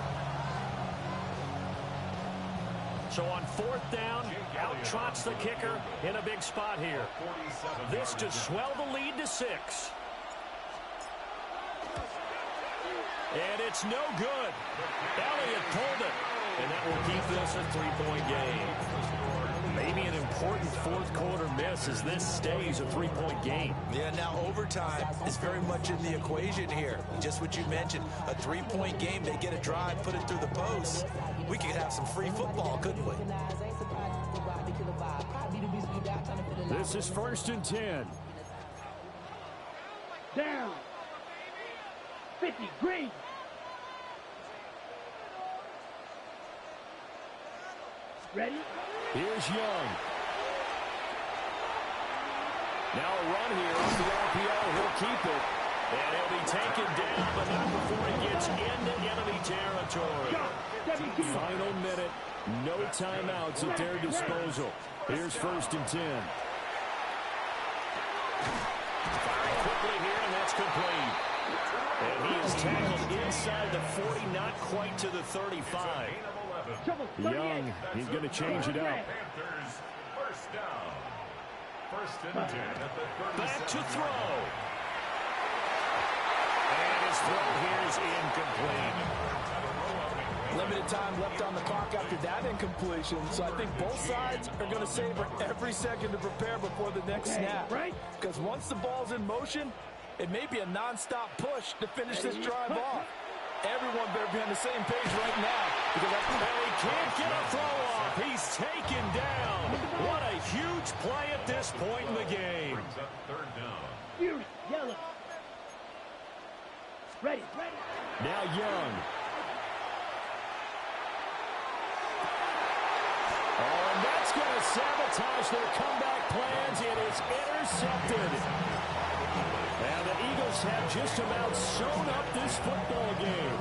So on 4th down, out trots the kicker in a big spot here. This to swell the lead to 6. And it's no good. Elliott pulled it. And that will keep this a 3-point game. Maybe an important 4th quarter miss as this stays a 3-point game. Yeah, now overtime is very much in the equation here. Just what you mentioned, a 3-point game. They get a drive, put it through the post. We could have some free football, couldn't we? This is 1st and 10. Down. 50, green. Ready? Here's Young. Now a run here off the RPO. He'll keep it. And he'll be taken down, but not before he gets into enemy territory. Final minute. No timeouts at their disposal. Here's 1st and 10. Firing quickly here, and that's complete. And he is tackled inside the 40, not quite to the 35. Young, he's going to change it up. Panthers first down. 1st and 10 at the 37. Back to throw. And his throw here is incomplete. Limited time left on the clock after that incompletion, so I think both sides are going to savor every second to prepare before the next snap. Because once the ball's in motion, it may be a non-stop push to finish this drive off. Everyone better be on the same page right now. Because he can't get a throw off. He's taken down. What a huge play at this point in the game. Brings up third down. Fury, yellow. Ready. Now Young. Oh, and that's going to sabotage their comeback plans. It is intercepted. And the Eagles have just about sewn up this football game.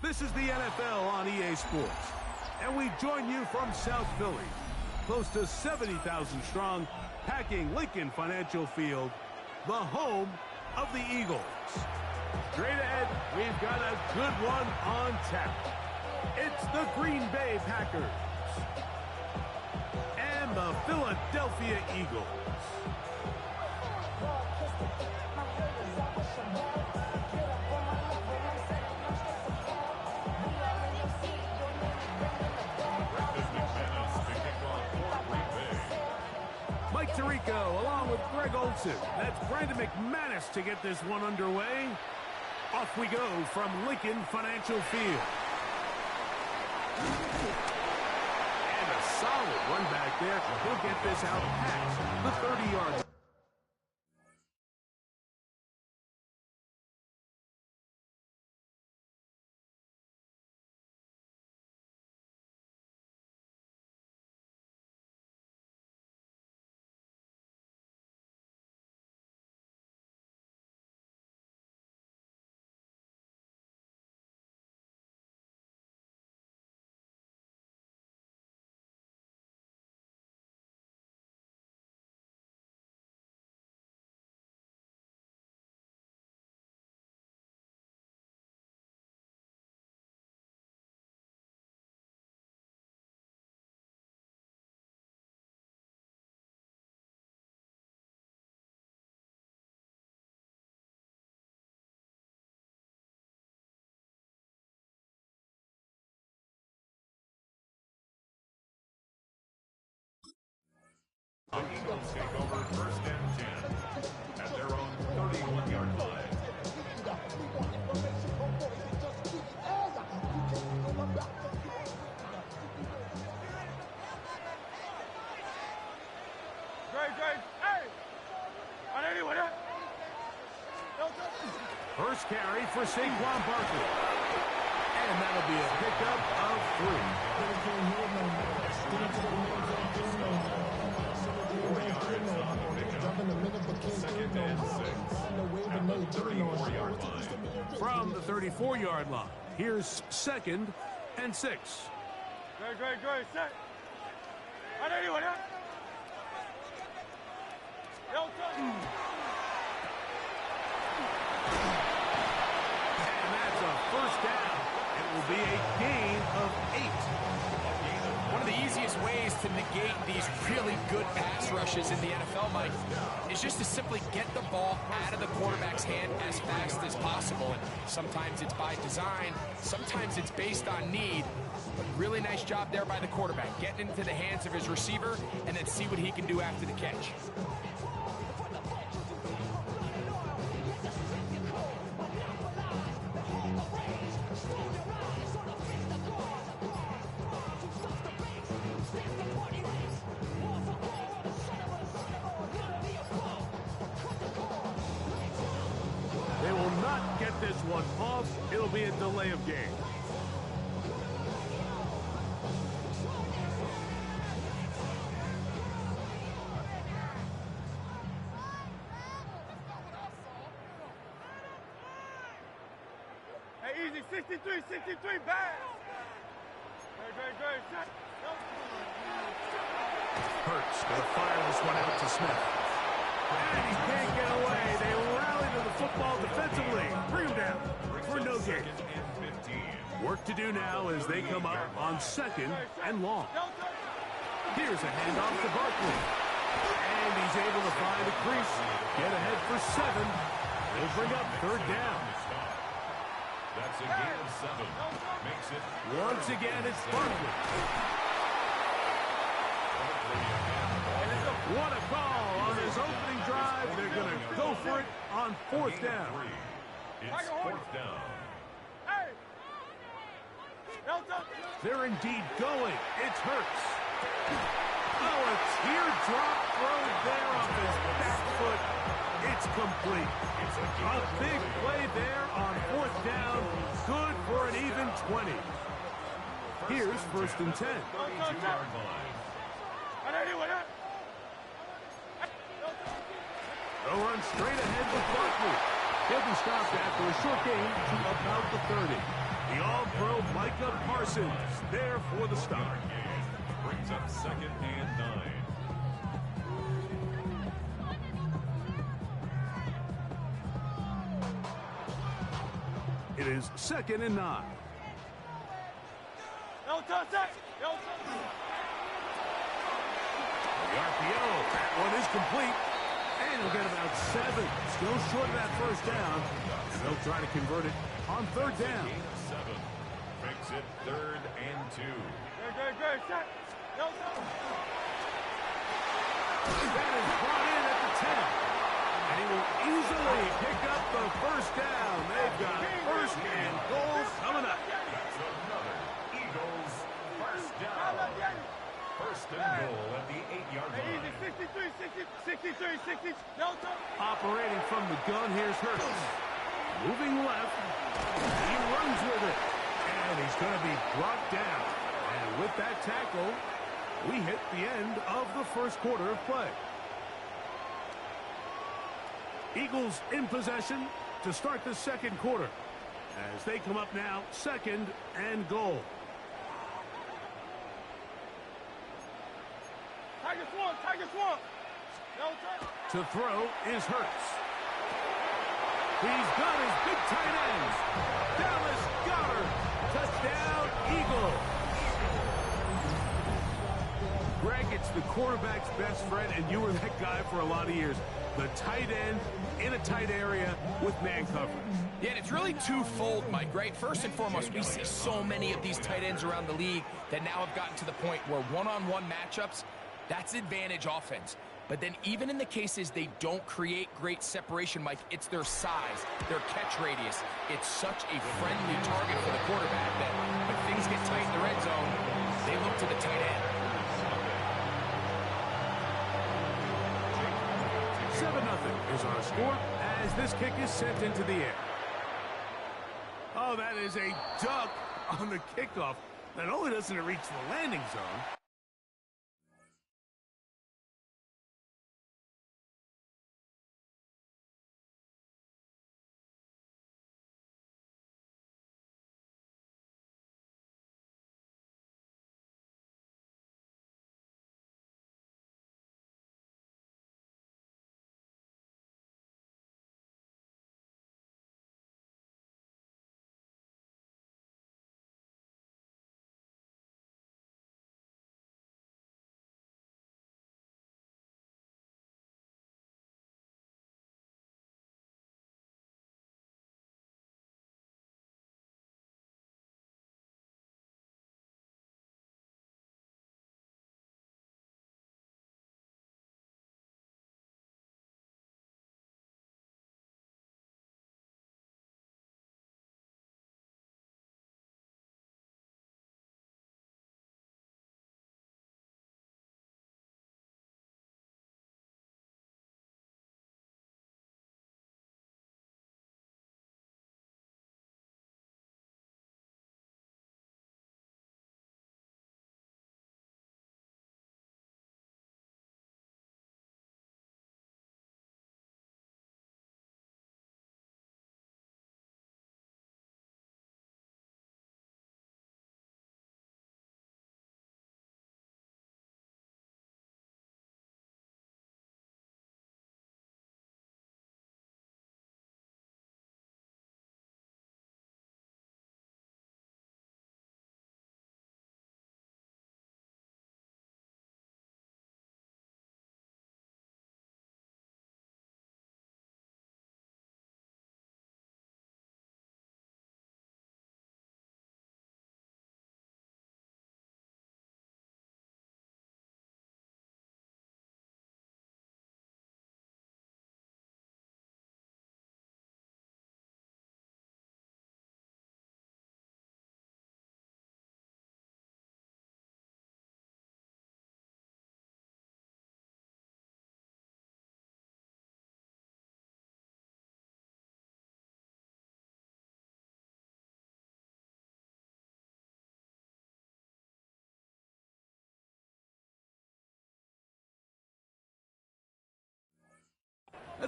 This is the NFL on EA Sports, and we join you from South Philly, close to 70,000 strong, packing Lincoln Financial Field, the home of the Eagles. Straight ahead, we've got a good one on tap. It's the Green Bay Packers and the Philadelphia Eagles. Mike Tirico along with Greg Olsen. That's Brandon McManus to get this one underway. Off we go from Lincoln Financial Field. And a solid run back there. He'll get this out past the 30-yard line. The Eagles take over first and 10 at their own 31-yard line. Great. Hey! On anyone, huh? First carry for Saquon Barkley. And that'll be a pickup of 4 yards on the pickup. Second and 6 at the 34-yard line. 3. From the 34-yard line, here's 2nd and 6. Great. Set. On anyone, huh? And that's a first down. It will be a gain of 8. One of the easiest ways to negate these really good pass rushes in the NFL, Mike, is just to simply get the ball out of the quarterback's hand as fast as possible. And sometimes it's by design, sometimes it's based on need. But really nice job there by the quarterback, getting into the hands of his receiver and then see what he can do after the catch. this one off. It'll be a delay of game. Hey, easy, 63, 63, bad. Great. Shot. Hurts gonna fire this one out to Smith. And he can't get away. They rally to the football defensively. Bring him down for no gain. Work to do now as they come up on 2nd and long. Here's a handoff to Barkley. And he's able to find a crease. Get ahead for 7. They'll bring up 3rd down. That's a gain of 7. Makes it. Once again, it's Barkley. What a call on this opening drive. They're going to go for it on 4th down. It's 4th down. Hey! They're indeed going. It's Hurts. Oh, a teardrop throw there off his back foot. It's complete. A big play there on 4th down. Good for an even 20. Here's 1st and 10. They'll run straight ahead with Barkley. He'll be stopped after a short gain to about the 30. The All-Pro Micah Parsons there for the stop. Brings up 2nd and 9. It is 2nd and 9. No touch that. No touch. The RPO, that one is complete. And he'll get about 7. Still short of that 1st down. And they'll try to convert it on 3rd down. 7. Makes it 3rd and 2. Great. Shot. No touch. That is brought in at the 10. And he will easily pick up the 1st down. They've got 1st and goal coming up. That's another Eagles 1st down. 1st and goal at the 8-yard line. Easy, 63. No touch. Operating from the gun, here's Hurts. Moving left. He runs with it. And he's going to be brought down. And with that tackle, we hit the end of the 1st quarter of play. Eagles in possession to start the 2nd quarter. As they come up now, 2nd and goal. Tiger Swamp. No touch. To throw is Hurts. He's got his big tight end. Dallas Goedert. Touchdown, Eagles. Greg, it's the quarterback's best friend, and you were that guy for a lot of years. The tight end in a tight area with man coverage. Yeah, and it's really twofold, Mike, right? First and foremost, we see so many of these tight ends around the league that now have gotten to the point where one-on-one matchups, that's advantage offense. But then even in the cases they don't create great separation, Mike, it's their size, their catch radius. It's such a friendly target for the quarterback that when things get tight in the red zone, they look to the tight end. 7-0 is our score as this kick is sent into the air. Oh, that is a duck on the kickoff. Not only doesn't it reach the landing zone,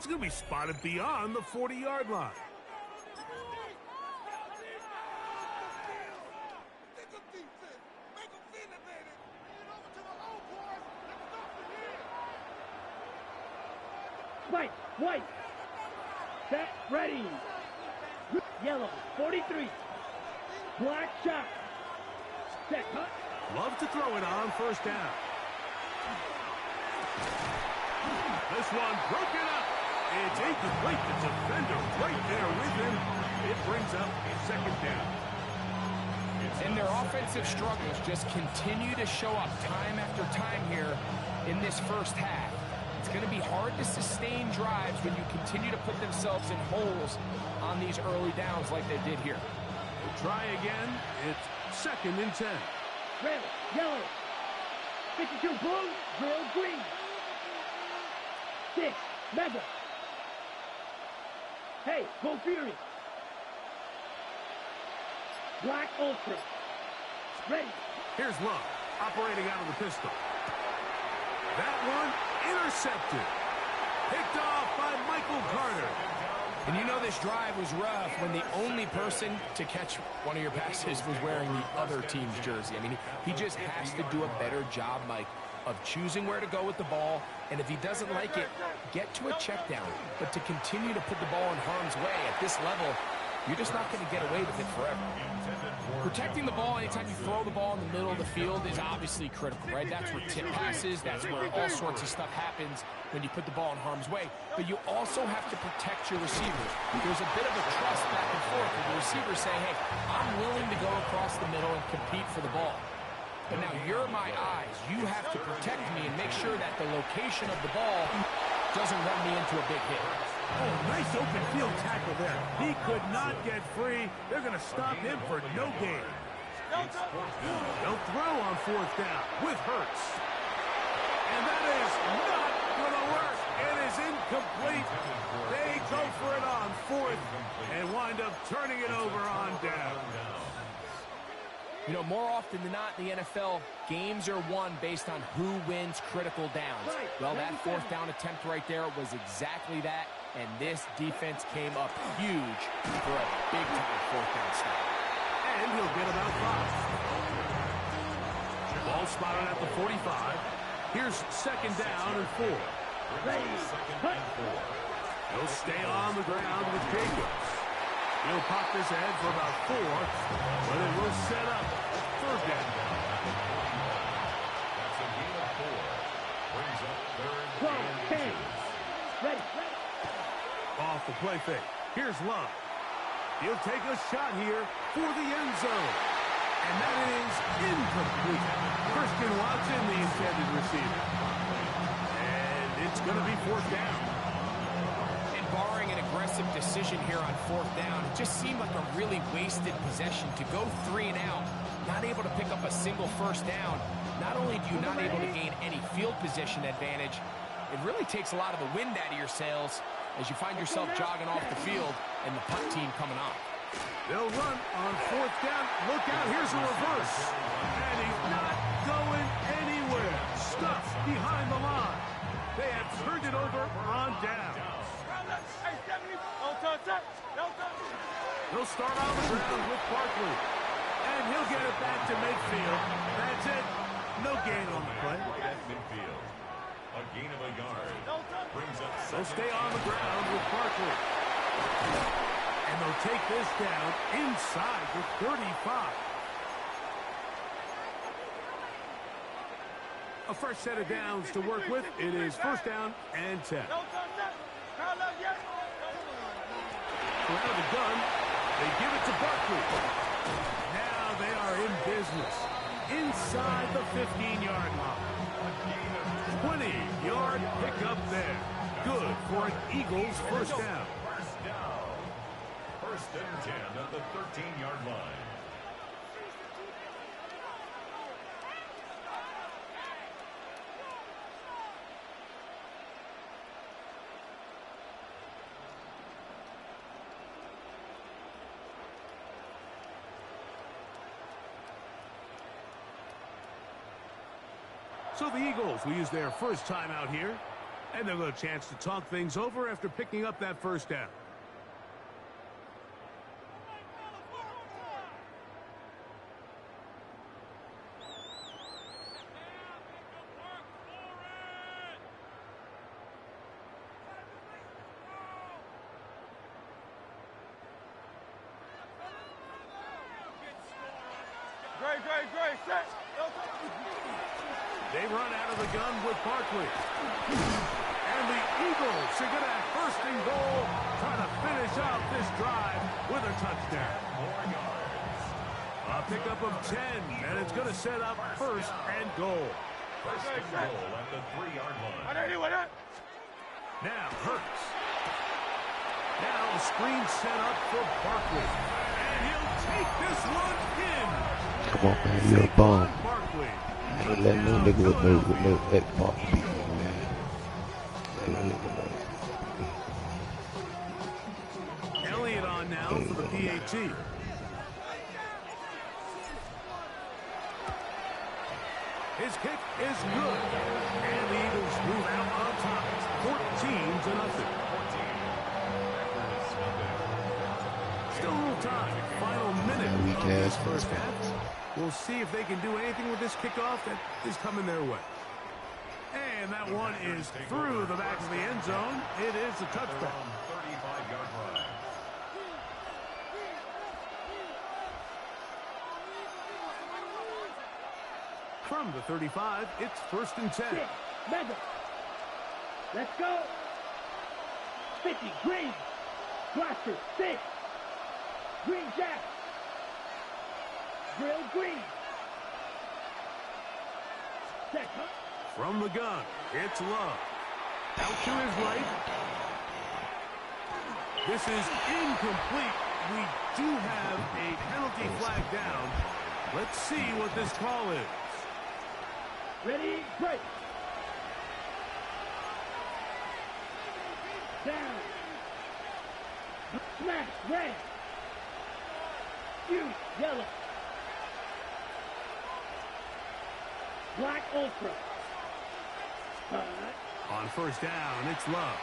That's going to be spotted beyond the 40-yard line. White, white. Set, ready. Yellow, 43. Black shot. Set, cut. Love to throw it on first down. This one broken up. It's incomplete. The defender right there with him. It brings up second down. And their offensive struggles just continue to show up time after time here in this first half. It's going to be hard to sustain drives when you continue to put themselves in holes on these early downs like they did here. We'll try again. It's second and 10. Red, yellow. 52 blue, drill green. 6, mega. Hey, go Fury. Black ultra. Ready. Here's Love, operating out of the pistol. That one intercepted. Picked off by Michael Carter. And you know this drive was rough when the only person to catch one of your passes was wearing the other team's jersey. I mean, he just has to do a better job, Mike, of choosing where to go with the ball. And if he doesn't like it, get to a check down. But to continue to put the ball in harm's way at this level, you're just not going to get away with it forever. Protecting the ball anytime you throw the ball in the middle of the field is obviously critical, right? That's where tip passes, that's where all sorts of stuff happens when you put the ball in harm's way. But you also have to protect your receivers. There's a bit of a trust back and forth where the receivers say, hey, I'm willing to go across the middle and compete for the ball. But now you're my eyes. You have to protect me and make sure that the location of the ball doesn't run me into a big hit. Oh, nice open field tackle there. He could not get free. They're going to stop him for no gain. They'll throw on fourth down with Hurts. And that is not going to work. It is incomplete. They go for it on fourth and wind up turning it over on down. You know, more often than not in the NFL, games are won based on who wins critical downs. Well, that fourth down attempt right there was exactly that, and this defense came up huge for a big-time fourth down stop. And he'll get about 5. Ball spotted at the 45. Here's second down and 4. He'll stay on the ground with Jacobs. He'll pop this ahead for about 4, but it will set up third down. That's a gain of 4. Brings up third and 2. Ready. Off the play fake. Here's Love. He'll take a shot here for the end zone. And that is incomplete. Christian Watson, the intended receiver. And it's going to be fourth down. Barring an aggressive decision here on fourth down, it just seemed like a really wasted possession to go 3 and out, not able to pick up a single first down. Not only do you not able to gain any field position advantage, it really takes a lot of the wind out of your sails as you find yourself jogging off the field and the punt team coming on. They'll run on fourth down. Look out, here's a reverse. And he's not going anywhere. Stuffed behind the line. They have turned it over on down. They'll start on the ground with Barkley. And he'll get it back to midfield. That's it. No gain on the play. At midfield. A gain of a yard. Brings up They'll stay on the ground with Barkley. And they'll take this down inside the 35. A fresh set of downs to work with. It is first down and 10. Out of the gun, they give it to Barkley. Now they are in business inside the 15-yard line. 20-yard pickup there. Good for an Eagles first down. First and 10 at the 13-yard line. So the Eagles will use their first time out here. And they'll get a chance to talk things over after picking up that first down. Great, set. They run out of the gun with Barkley. And the Eagles are going to have first and goal, trying to finish out this drive with a touchdown. 4 yards. A pickup of 10, and it's going to set up first and goal. First and goal at the 3-yard line. Now Hurts. Now the screen set up for Barkley. And he'll take this one in. Come on, man, you're a bum. Barkley. Ain't letting no nigga with no Xbox people, man. Ain't no nigga, man. Elliott on now for the PAT. His kick is good. And the Eagles move out on top. 14-0. Still a little time. Final minute Weak of this ass first half. We'll see if they can do anything with this kickoff that is coming their way. And that one is through the back of the end zone. It is a touchback. 35-yard line. From the 35, it's first and 10. Madden. Let's go. 50, Green. Blaster, 6. Green Jack. Grill Green. Set. From the gun, it's Love. Out to his right. This is incomplete. We do have a penalty flag down. Let's see what this call is. Ready, break. Down. Smash, red. Huge, yellow. Black ultra. On first down, it's Love.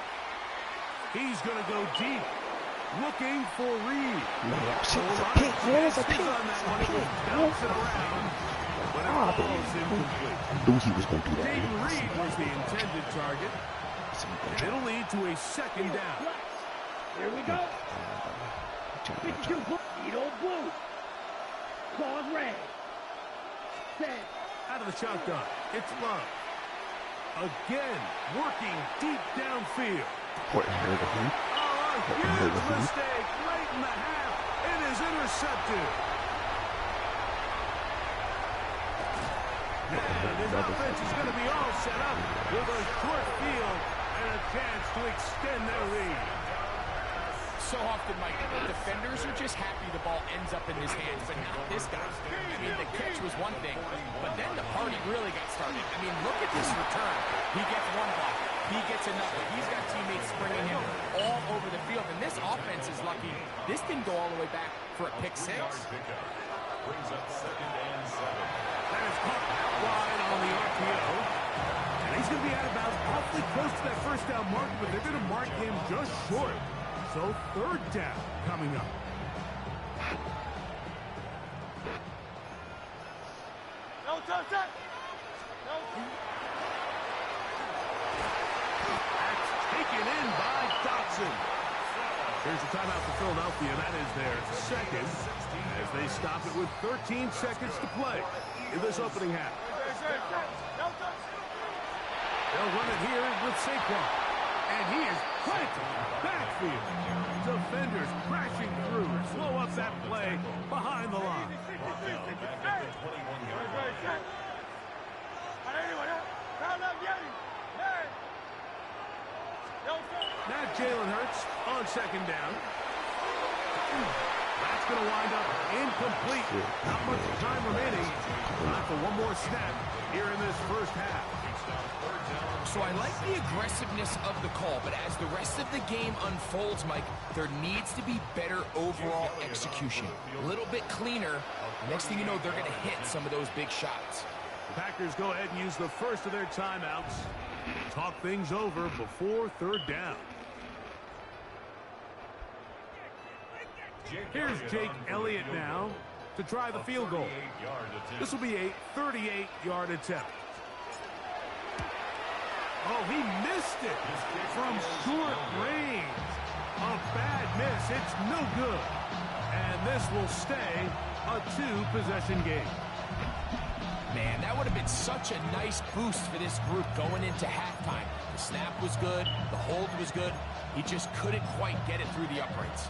He's going to go deep. Looking for Reed. No, it's a pick, man. It's a pick. Bounce it around. But it falls incomplete. I knew he was going to do that. Dayton Reed was the intended target. And it'll lead to a second down. Here we go. 52 blue. Edo blue. Claws red. Set. Out of the shotgun, it's Love. Again, working deep downfield. Horton heard of him. Huge mistake late in the half. It is intercepted. And his offense is going to be all set up with a short field and a chance to extend their lead. So often, Mike, defenders are just happy the ball ends up in his hands, but not this guy. I mean, the catch was one thing, but then the party really got started. I mean, look at this return. He gets one block. He gets another. He's got teammates springing him all over the field, and this offense is lucky. This didn't go all the way back for a pick six. Brings up 2nd and 7. That is caught out wide on the RPO. And he's going to be at about awfully close to that first down mark, but they're going to mark him just short. So third down coming up. No touch. That's taken in by Dotson. Here's a timeout for Philadelphia. That is their second as they stop it with 13 seconds to play in this opening half. They'll run it here with Saquon. And he is planted backfield. Defenders crashing through. Slow up that play behind the line. Now Jalen Hurts on second down. That's going to wind up incomplete. Not much time remaining. Time for one more snap here in this first half. So I like the aggressiveness of the call, but as the rest of the game unfolds, Mike, there needs to be better overall execution. A little bit cleaner. Next thing you know, they're going to hit some of those big shots. Packers go ahead and use the first of their timeouts. Talk things over before third down. Here's Jake Elliott now to try the field goal. This will be a 38-yard attempt. Oh, he missed it from short range. A bad miss. It's no good. And this will stay a two-possession game. Man, that would have been such a nice boost for this group going into halftime. The snap was good. The hold was good. He just couldn't quite get it through the uprights.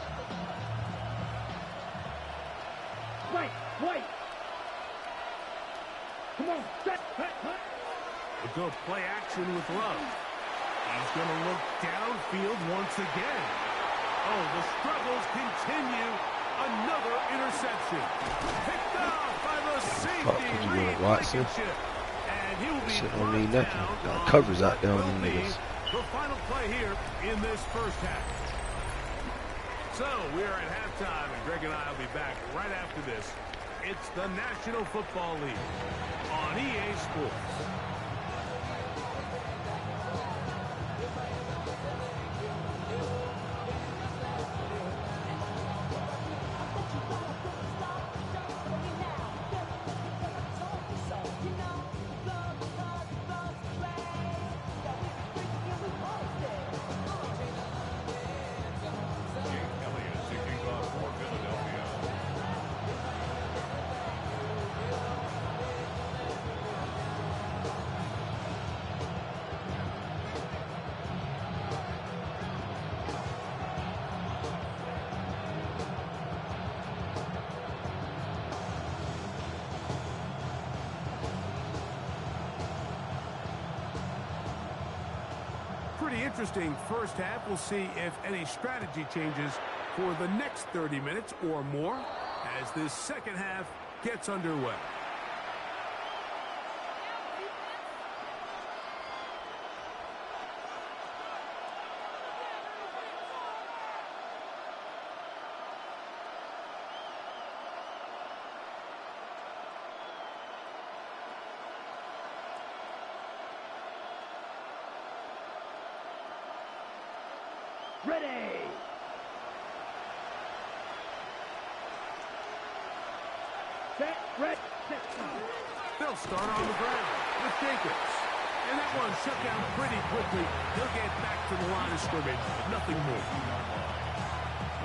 Wait. Come on, set. We'll go play action with Love. He's going to look downfield once again. Oh, the struggles continue. Another interception. Picked off by the safety. Reed Watson. And he will be Shit don't mean nothing. Got covers out there on them niggas. The final play here in this first half. So we are at halftime, and Greg and I will be back right after this. It's the National Football League on EA Sports. Pretty interesting first half. We'll see if any strategy changes for the next 30 minutes or more as this second half gets underway. Ready. Set, red, set. They'll start on the ground with Jacobs. And that one shut down pretty quickly. He'll get back to the line of scrimmage. Nothing more.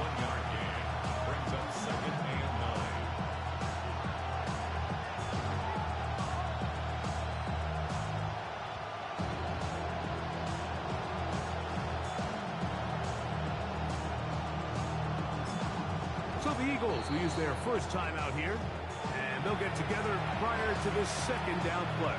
1 yard gain. Brings up 2nd and 9. So the Eagles will use their first timeout here, and they'll get together prior to this second down play.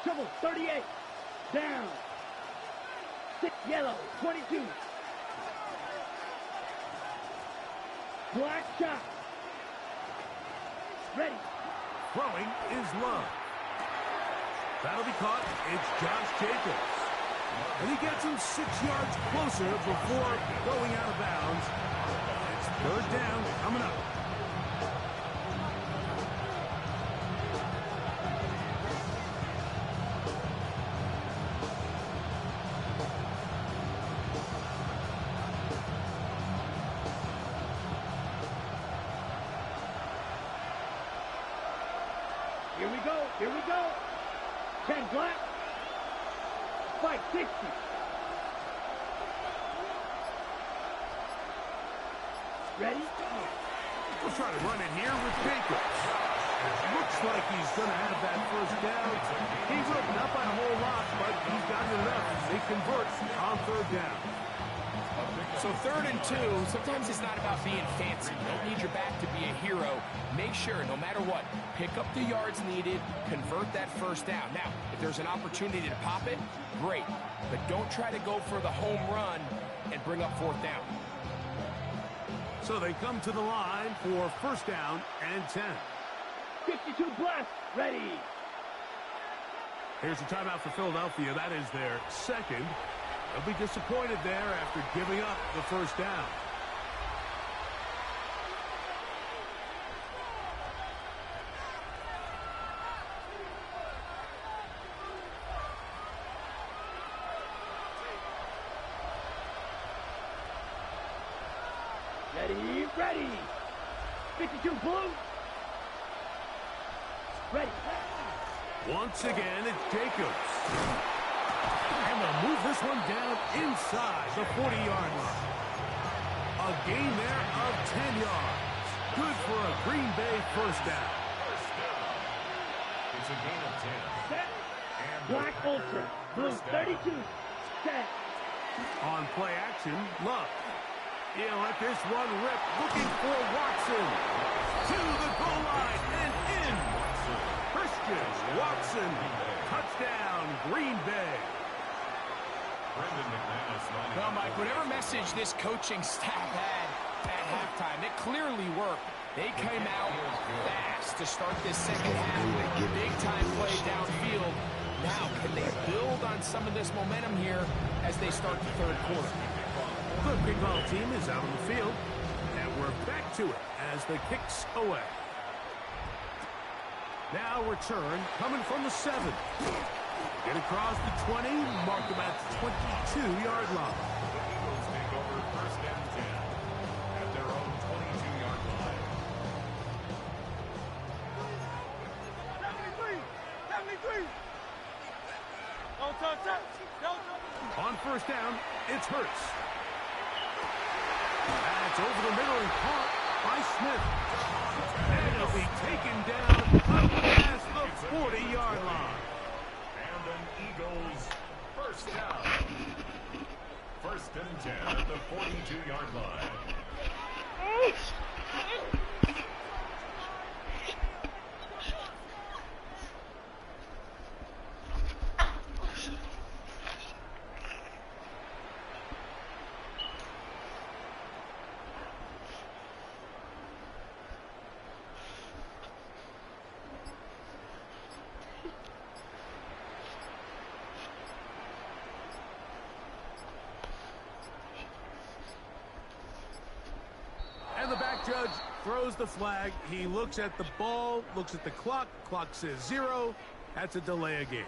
Triple, 38. Down. 6, yellow, 22. Black shot. Ready. Throwing is Love. That'll be caught. It's Josh Jacobs. And he gets him 6 yards closer before going out of bounds. It's third down coming up. Here we go. Here we go. 10 black. Fight 60. Ready? We'll try to run it here with Jacobs. Looks like he's going to have that first down. He will, not by a whole lot, but he's got enough. They convert on third down. So 3rd and 2, sometimes it's not about being fancy. You don't need your back to be a hero. Make sure, no matter what, pick up the yards needed, convert that first down. Now, if there's an opportunity to pop it, great. But don't try to go for the home run and bring up 4th down. So they come to the line for first down and 10. 52 black. Ready. Here's a timeout for Philadelphia. That is their second. They'll be disappointed there after giving up the first down. Ready, ready. 52 blue. Ready. Once again, it's Jacobs. And they'll move this one down inside the 40-yard line. A gain there of 10 yards. Good for a Green Bay first down. It's a gain of 10. Set. And Black ultra. Blue 32. Set. On play action, Love. He'll let this one rip, looking for Watson. To the goal line and in. Christian Watson. Touchdown, Green Bay. Well, Mike, whatever message this coaching staff had at halftime, it clearly worked. They came out fast to start this second half. Big-time play downfield. Now, can they build on some of this momentum here as they start the third quarter? The kickball team is out on the field, and we're back to it as the kicks away. Now return coming from the 7. Get across the 20, marked about 22-yard line. The Eagles take over first and 10 at their own 22-yard line. 73. Don't touch that. Don't touch. On first down, it's Hurts. That's over the middle and caught by Smith. And it'll be taken down past the 40-yard line. And an Eagles first down. First and 10 at the 42-yard line. And the back judge throws the flag. He looks at the ball, looks at the clock. Clock says 0. That's a delay of game.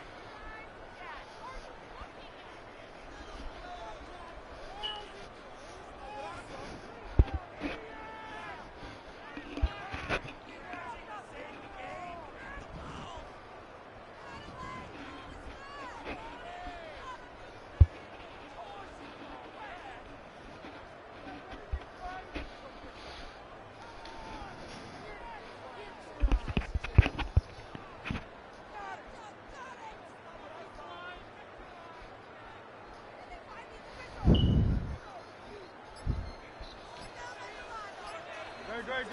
Great.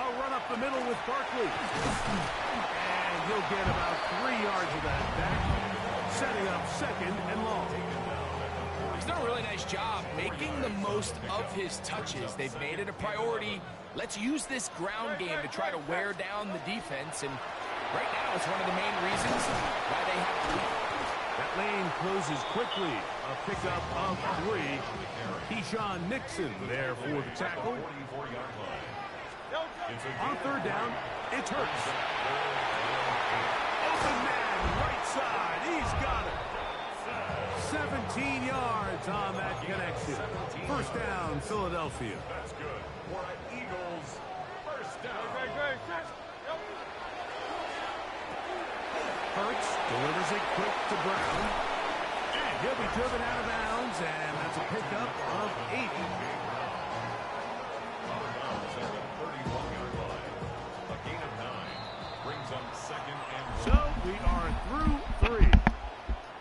I'll run up the middle with Barkley. And he'll get about 3 yards of that back, setting up second and long. He's done a really nice job making the most of his touches. They've made it a priority. Let's use this ground game to try to wear down the defense. And right now, it's one of the main reasons why they have the lead. That lane closes quickly. A pickup of 3. Keyshawn Nixon there for the tackle. On third down, it's Hurts. Open man, right side. He's got it. 17 yards on that connection. First down, Philadelphia. That's good for an Eagles first down. Hurts delivers it quick to Brown. And he'll be driven out of bounds, and that's a pickup of 8. A gain of 9 brings up second and So we are through 3.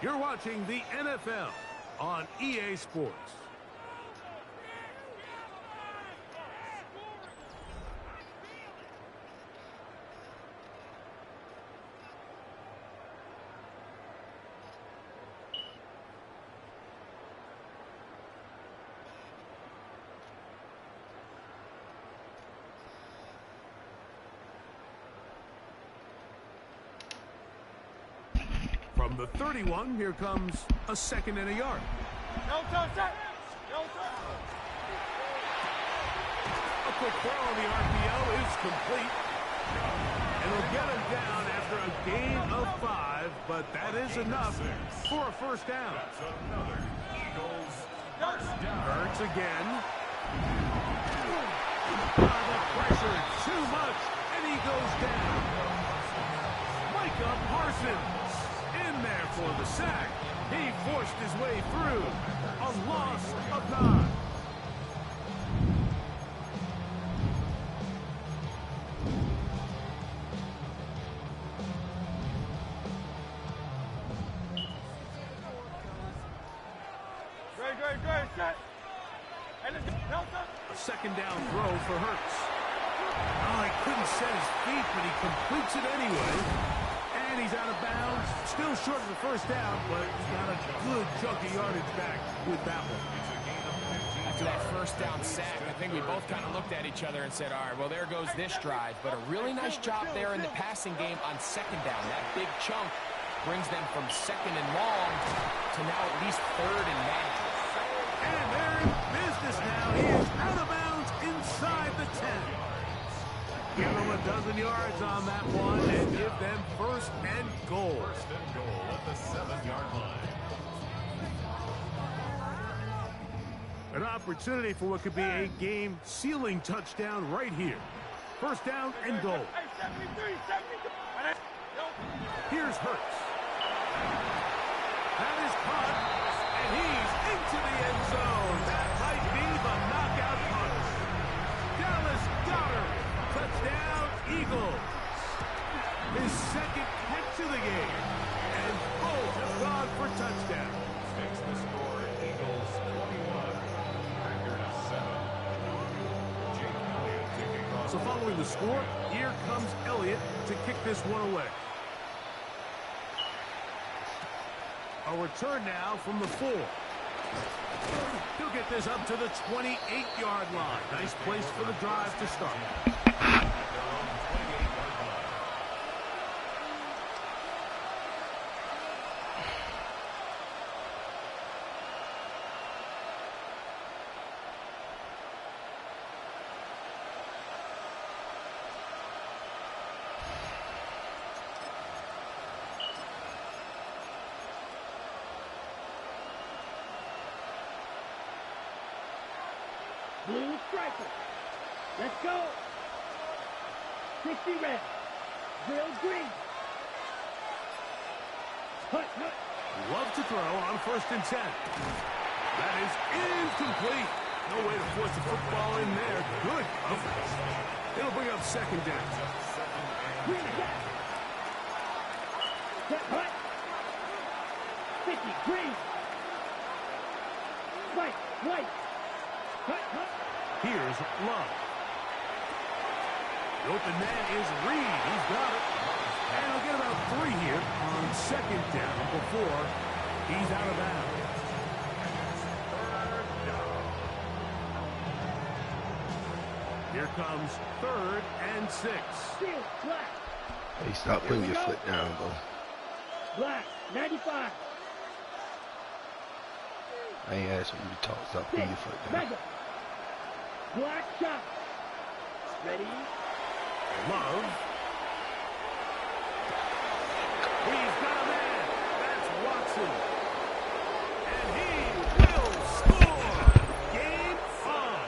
You're watching the NFL on EA Sports. From the 31, here comes a second and a yard. A quick throw on the RPO is complete. And will get him down after a gain of 5, but that is enough for a first down. that's another Eagles first down. Hurts again. The pressure too much, and he goes down. Micah Parsons in there for the sack. He forced his way through. A loss of 9. A second down throw for Hurts. Oh, he couldn't set his feet, but he completes it anyway. And he's out of bounds. Still short of the first down, but he's got a good chunk of yardage back with that one. After that first down sack, I think we both kind of looked at each other and said, all right, well, there goes this drive. But a really nice job there in the passing game on second down. That big chunk brings them from second and long to now at least third and 9. And they're in business now. He is out of bounds inside the 10. Give them a dozen yards on that one and give them first and goal. First and goal at the 7-yard line. An opportunity for what could be a game-sealing touchdown right here. First down and goal. Here's Hurts. That is caught, and he's into the end zone. That might be the knockout punch. Dallas Goedert, touchdown Eagles. His second catch of the game, and both have gone for touchdowns. Makes the score Eagles 21, Packers 7. Jake Elliott taking off. So following the score, here comes Elliott to kick this one away. A return now from the 4. He'll get this up to the 28-yard line. Nice place for the drive to start. Blue striker. Let's go. 60 red. Drill green. Hut, hut. Love to throw on first and 10. That is incomplete. No way to force the football in there. Good coverage. It'll bring up second down. Green gas. Set hut. 50 green. White, white. Hut, hut. Here's Love. The open man is Reed. He's got it. And he'll get about 3 here on second down before he's out of bounds. Here comes 3rd and 6. Hey, stop putting your foot down, bro. Black, 95. I ain't asking you to talk. Stop putting your foot down. Mega. Black shot. Ready? Love. He's got a man. That's Watson. And he will score. Game on.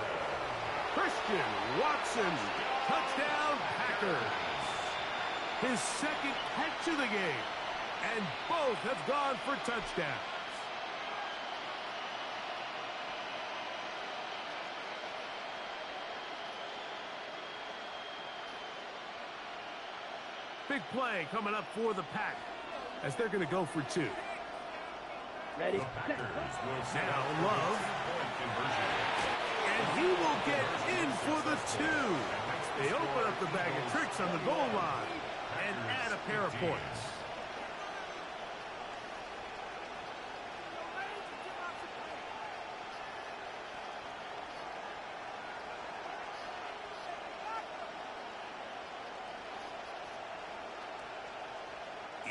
Christian Watson. Touchdown, Packers. His second catch of the game. And both have gone for touchdowns. Big play coming up for the Pack as they're going to go for 2. Ready? Now Love. And he will get in for the 2. They open up the bag of tricks on the goal line and add a pair of points.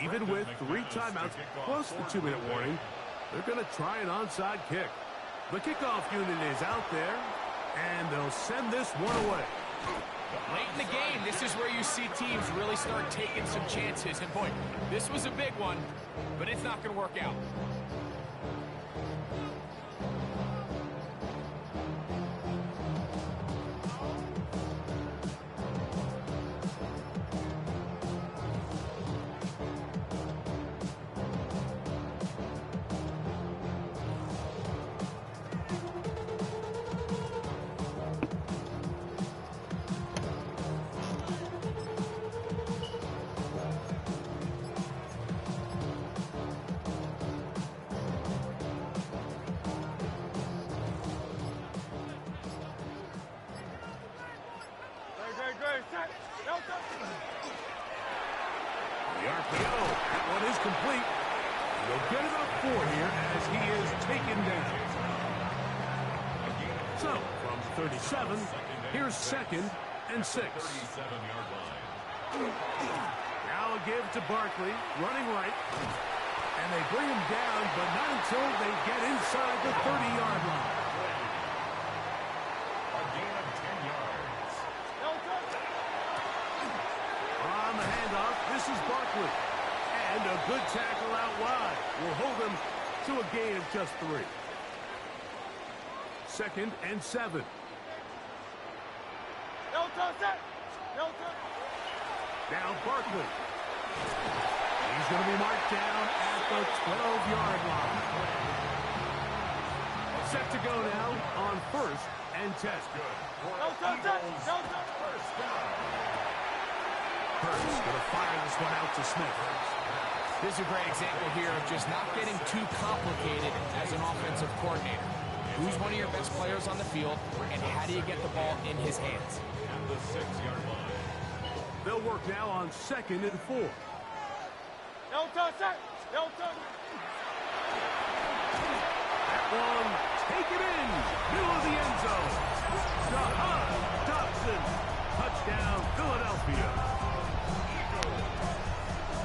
Even with 3 timeouts plus the 2-minute warning, they're going to try an onside kick. The kickoff unit is out there, and they'll send this one away. Late in the game, this is where you see teams really start taking some chances. And boy, this was a big one, but it's not going to work out. The RPO, that one is complete. They'll get about 4 here as he is taken down. So, from 37, here's 2nd and 6. Now a give to Barkley, running right. And they bring him down, but not until they get inside the 30-yard line. A gain of 10 yards. On the handoff, this is Barkley. And a good tackle out wide will hold them to a gain of just 3. 2nd and 7. Now Barkley. He's going to be marked down at the 12-yard line. Set to go now on 1st and 10. Hurts going to fire this one out to Smith. This is a great example here of just not getting too complicated as an offensive coordinator. Who's one of your best players on the field, and how do you get the ball in his hands? At the 6-yard line. They'll work now on 2nd and 4. That one, take it in, middle of the end zone. Jahan Dotson, touchdown, Philadelphia.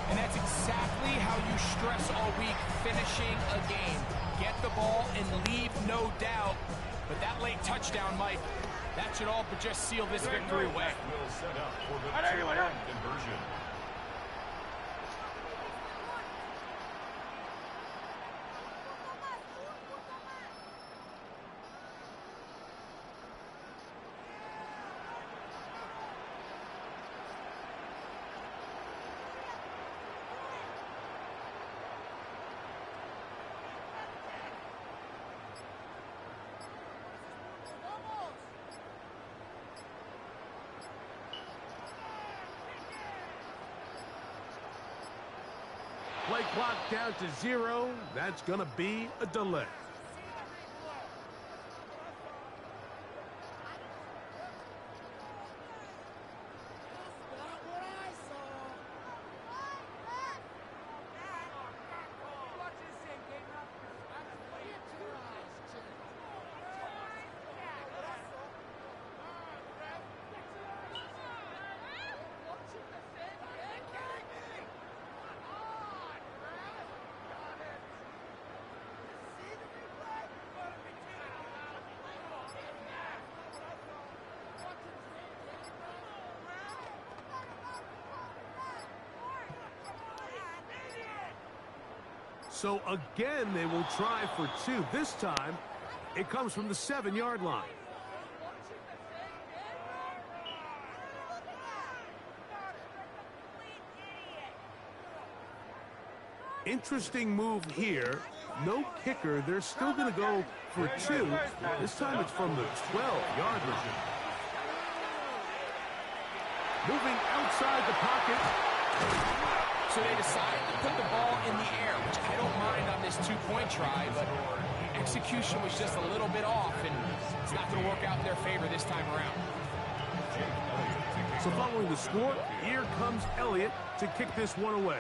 And that's exactly how you stress all week, finishing a game. Get the ball and leave no doubt. But that late touchdown, Mike, that should all but just seal this victory away. Will set up for the 2-point conversion. Play clock down to 0. That's going to be a delay. So again, they will try for 2. This time, it comes from the 7-yard line. Interesting move here. No kicker. They're still going to go for 2. This time it's from the 12-yard line. Moving outside the pocket. So they decided to put the ball in the air, which I don't mind on this 2-point try, but execution was just a little bit off, and it's not going to work out in their favor this time around. So following the score, here comes Elliott to kick this one away.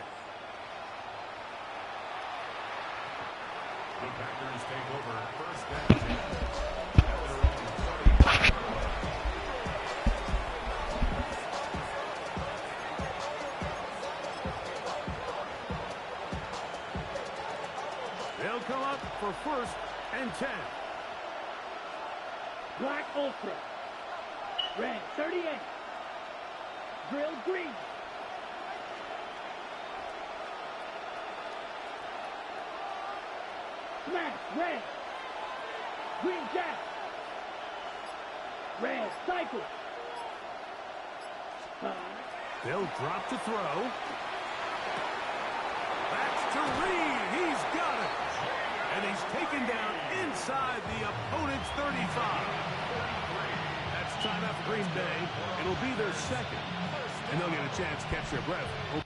The Packers take over first and 10. They'll come up for first and 10. Black Ultra. Red 38. Drill green. Smash red. Green jack. Red cycle. They'll drop to throw. That's to Reed. He's got it. And he's taken down inside the opponent's 35. That's timeout for Green Bay. It'll be their second. And they'll get a chance to catch their breath.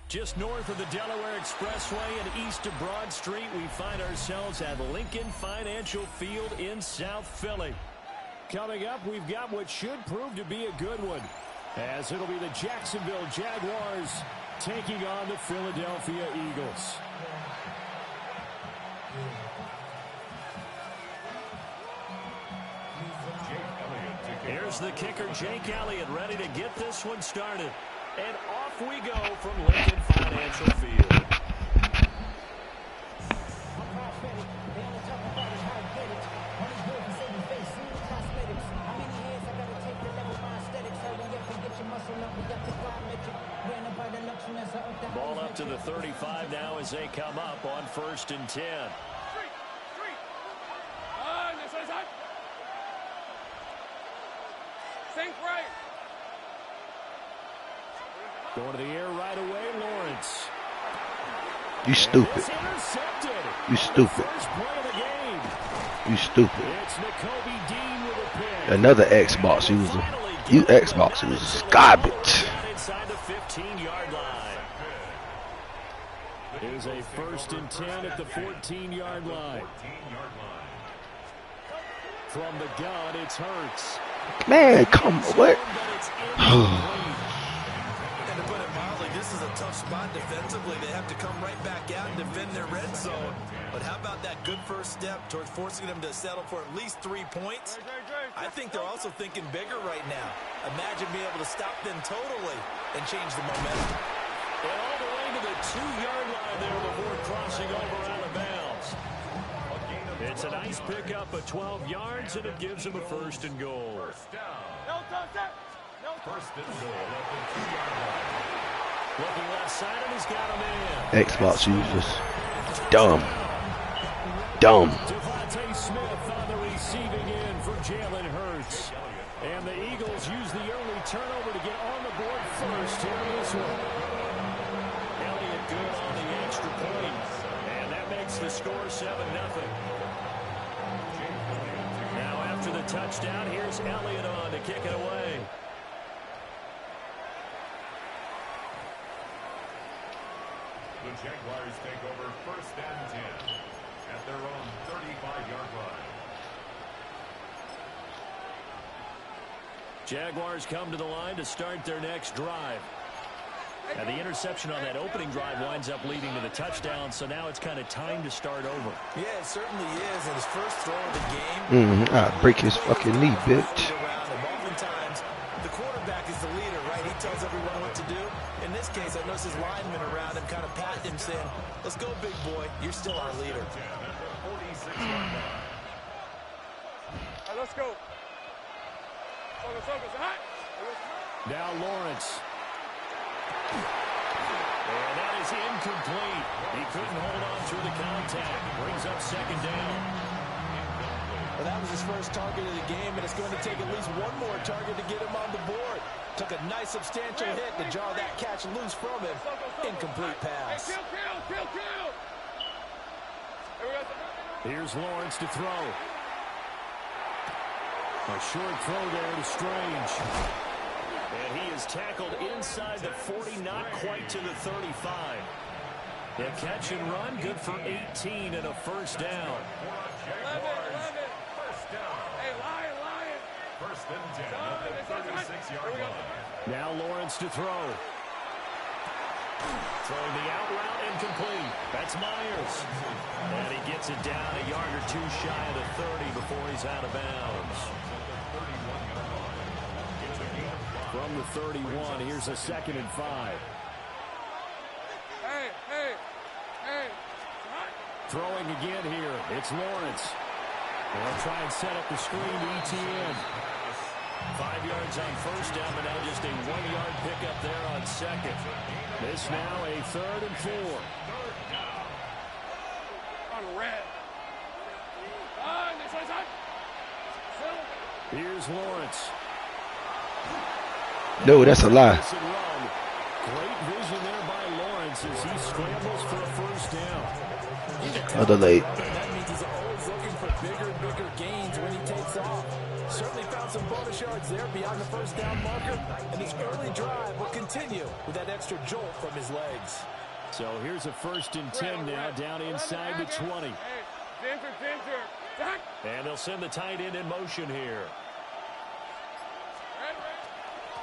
Just north of the Delaware Expressway and east of Broad Street, we find ourselves at Lincoln Financial Field in South Philly. Coming up, we've got what should prove to be a good one, as it'll be the Jacksonville Jaguars taking on the Philadelphia Eagles. Here's the kicker, Jake Elliott, ready to get this one started. And off we go from Lincoln Financial Field. Ball up to the 35 now as they come up on 1st and 10. Going to the air right away, Lawrence. You stupid. You stupid. You stupid. Another Xbox user. You Xbox users. Garbage. Inside the 15-yard line. It is a 1st and 10 at the 14-yard line. From the gun, it's Hurts. Man, come on. What? And to put it mildly, this is a tough spot defensively. They have to come right back out and defend their red zone. But how about that good first step towards forcing them to settle for at least 3 points? I think they're also thinking bigger right now. Imagine being able to stop them totally and change the momentum. And all the way to the 2-yard line there before crossing over out of bounds. It's a nice pickup of 12 yards, and it gives them a 1st and goal. First and goal at the 2-yard line. Looking left side, and he's got him in. Xbox users. Dumb. Dumb. Devontae Smith on the receiving end for Jalen Hurts. And the Eagles use the early turnover to get on the board first here in this one. Elliott good on the extra point. And that makes the score 7-0. Now after the touchdown, here's Elliott on to kick it away. The Jaguars take over 1st and 10 at their own 35-yard line. Jaguars come to the line to start their next drive. And the interception on that opening drive winds up leading to the touchdown, so now it's kind of time to start over. Yeah, it certainly is. And his first throw of the game. Break his fucking knee, bitch. Oftentimes, the quarterback is the leader, right? He tells everyone what to do. In this case, I noticed his linemen around him kind of patting him, saying, "Let's go, big boy. You're still our leader." Let's go. Now Lawrence. And that is incomplete. He couldn't hold on through the contact. Brings up 2nd down. Well, that was his first target of the game, and it's going to take at least one more target to get him on the board. Took a nice substantial hit to jar that catch loose from him. Incomplete pass. Here's Lawrence to throw. A short throw there to Strange. And he is tackled inside the 40, not quite to the 35. The catch and run, good for 18 and a 1st down. 1st and 10 at the 36-yard line. Now Lawrence to throw. Throwing the out route incomplete. That's Myers. And he gets it down a yard or two shy of the 30 before he's out of bounds. From the 31, here's a 2nd and 5. Throwing again here. It's Lawrence. They'll try and set up the screen to ETN. 5 yards on 1st down, but now just a 1-yard pickup there on 2nd. This now a 3rd and 4. Here's Lawrence. No, that's a lie. Great vision there by Lawrence as he scrambles for a 1st down. Other late. That means he's always looking for bigger and bigger gains when he takes off. Certainly found some bonus yards there beyond the 1st down marker, and this early drive will continue with that extra jolt from his legs. So here's a 1st and 10 now, down inside the 20. And they'll send the tight end in motion here.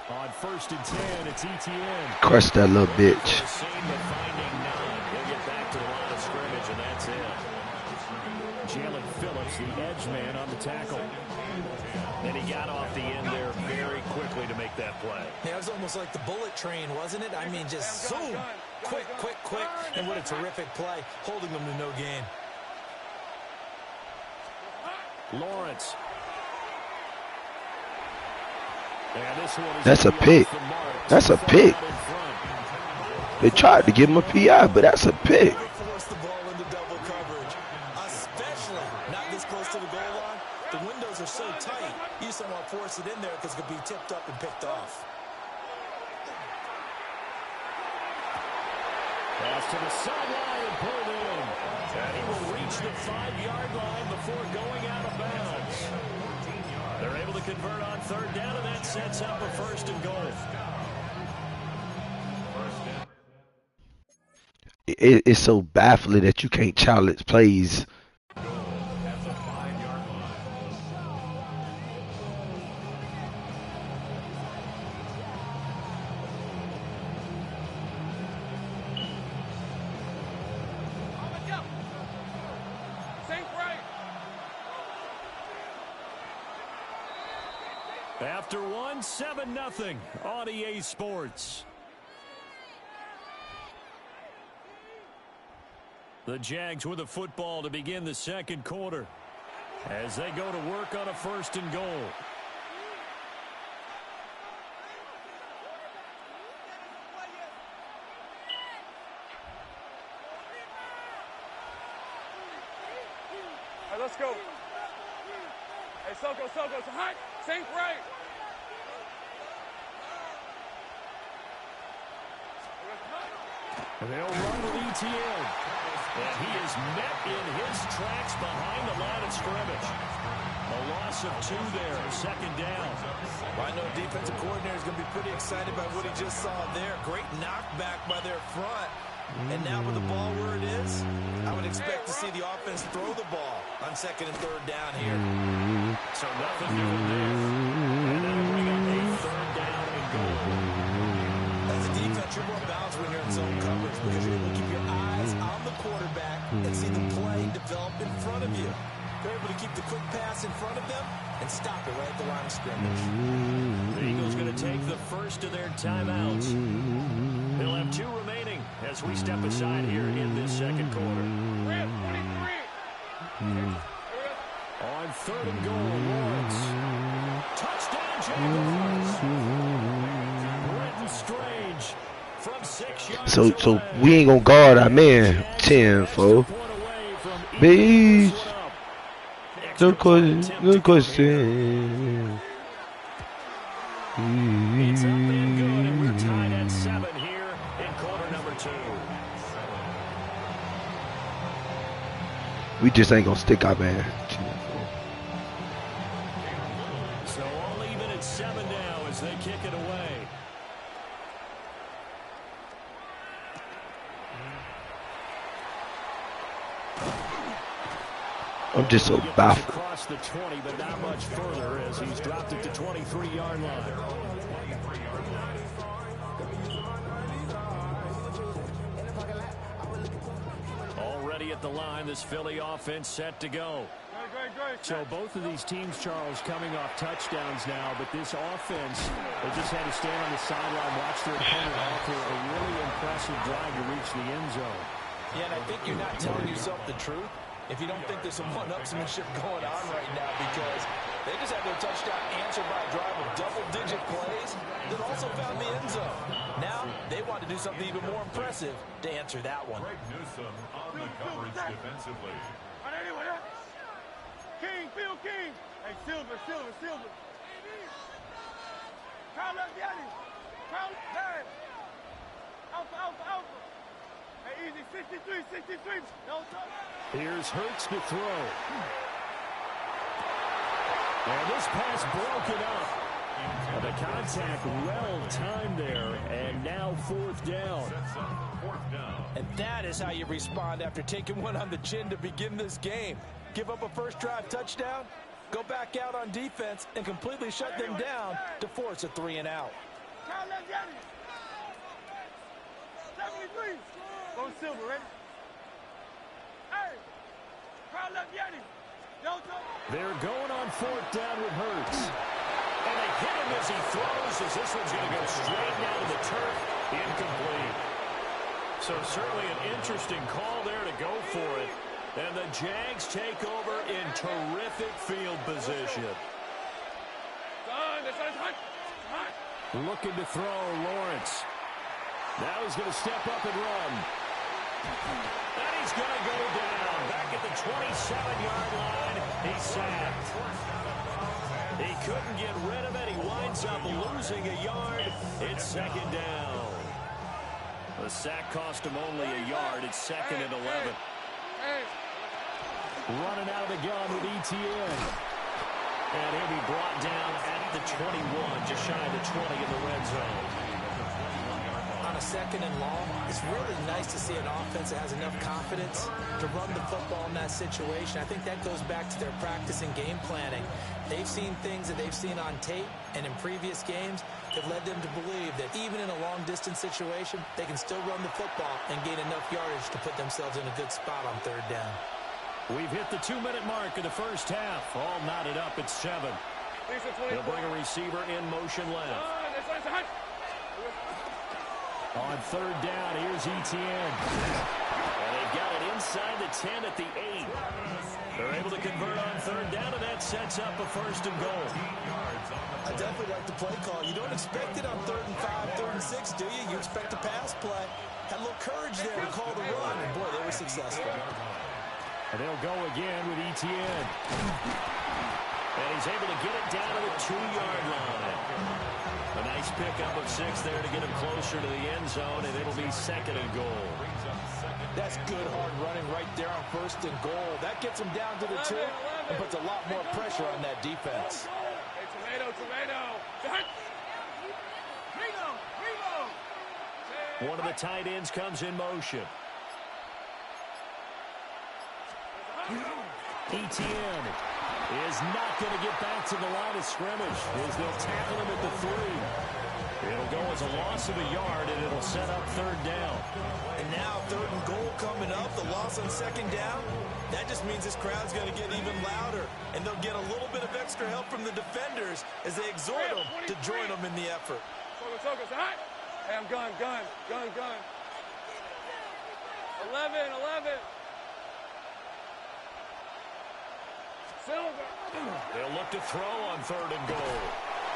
On 1st and 10, it's ETN. Crush that little bitch. He'll get back to the line of scrimmage, and that's it. Jalen Phillips, the edge man on the tackle. And he got off the end there very quickly to make that play. Yeah, it was almost like the bullet train, wasn't it? I mean, just zoom. Quick, quick, quick. And what a terrific play, holding them to no gain. Lawrence. That's a pick. That's a pick. They tried to give him a PI, but that's a pick. Force the ball into double coverage, especially not this close to the goal line. The windows are so tight, you just don't want to force it in there because it could be tipped up and picked off. Pass to the sideline and pulled in. And he will reach the 5-yard line before going out of bounds. They're able to convert on third down, and that sets up a 1st and goal. It's so baffling that you can't challenge plays. After 1, 7-0 on EA Sports. The Jags with the football to begin the 2nd quarter as they go to work on a 1st and goal. Hey, let's go. Hey, Soko, hot. Sink right. And they'll run with ETN. And he is met in his tracks behind the line of scrimmage. A loss of 2 there, 2nd down. Well, I know defensive coordinator is going to be pretty excited by what he just saw there. Great knockback by their front. And now with the ball where it is, I would expect to see the offense throw the ball on 2nd and 3rd down here. So nothing doing there. And that'll bring up a 3rd down and goal. As a defense, you're more balanced when you're in zone coverage because you're able to keep your eyes on the quarterback and see the play develop in front of you. They're able to keep the quick pass in front of them and stop it right at the line of scrimmage. The Eagles going to take the first of their timeouts. They'll have 2 remaining as we step aside here in this 2nd quarter. On 3rd and goal, Lawrence. Touchdown, Jaguars. Brenton Strange from 6 yards So we ain't gonna guard our man 10, folks. Bitch. Good question. Good question. It's up and good, and we're tied at 7 here in quarter number 2. We just ain't gonna stick our man. So all even at 7 now as they kick it away. I'm just so baffled. Across the 20, but not much further as he's dropped it to 23-yard line. Already at the line, this Philly offense set to go. So both of these teams, Charles, coming off touchdowns now, but this offense, they just had to stand on the sideline, watch their opponent offer a really impressive drive to reach the end zone. Yeah, and I think you're not telling yourself the truth if you don't think there's some one-upsmanship going on right now, because they just had their touchdown answered by a drive of double-digit plays that also found the end zone. Now they want to do something even more impressive to answer that one. Greg Newsome on the coverage defensively. King, Phil King. Hey, Silver. Carl up, Yanni. Carl, bad. Alpha. Hey, easy, 63. No touch. Here's Hurts to throw. And this pass broken up. And the contact well timed there, and now 4th down. And that is how you respond after taking one on the chin to begin this game. Give up a first drive touchdown, go back out on defense, and completely shut them down to force a 3-and-out. 73. Go Silver, ready? Hey, Carl left Yanni. They're going on 4th down with Hurts. And they hit him as he throws, as this one's going to go straight down to the turf. Incomplete. So certainly an interesting call there to go for it. And the Jags take over in terrific field position. Looking to throw, Lawrence. Now he's going to step up and run. And he's going to go down. Back at the 27-yard line. He's sacked. He couldn't get rid of it. He winds up losing a yard. It's second down. The sack cost him only a yard. It's second and 11. Running out of the gun with ETN. And he'll be brought down at the 21, just shy of the 20 in the red zone. On a second and long, it's really nice to see an offense that has enough confidence to run the football in that situation. I think that goes back to their practice and game planning. They've seen things that they've seen on tape and in previous games that led them to believe that even in a long-distance situation, they can still run the football and gain enough yardage to put themselves in a good spot on third down. We've hit the 2-minute mark in the first half. All knotted up at 7. They'll bring a receiver in motion left. On third down, here's ETN. And they've got it inside the 10 at the 8. They're able to convert on third down, and that sets up a first and goal. I definitely like the play call. You don't expect it on 3rd and 5, 3rd and 6, do you? You expect a pass play. Had a little courage there to call the run, and boy, they were successful. And they'll go again with ETN. And he's able to get it down to the 2-yard line. A nice pickup of 6 there to get him closer to the end zone, and it'll be second and goal. That's good hard running right there on 1st and goal. That gets him down to the 2 and puts a lot more pressure on that defense. Hey, tomato. One of the tight ends comes in motion. ETN is not going to get back to the line of scrimmage as they'll tackle him at the 3. It'll go as a loss of a yard, and it'll set up third down. And now 3rd and goal coming up, the loss on 2nd down. That just means this crowd's going to get even louder, and they'll get a little bit of extra help from the defenders as they exhort them to join them in the effort. Hey, I'm gun. 11. They'll look to throw on 3rd and goal.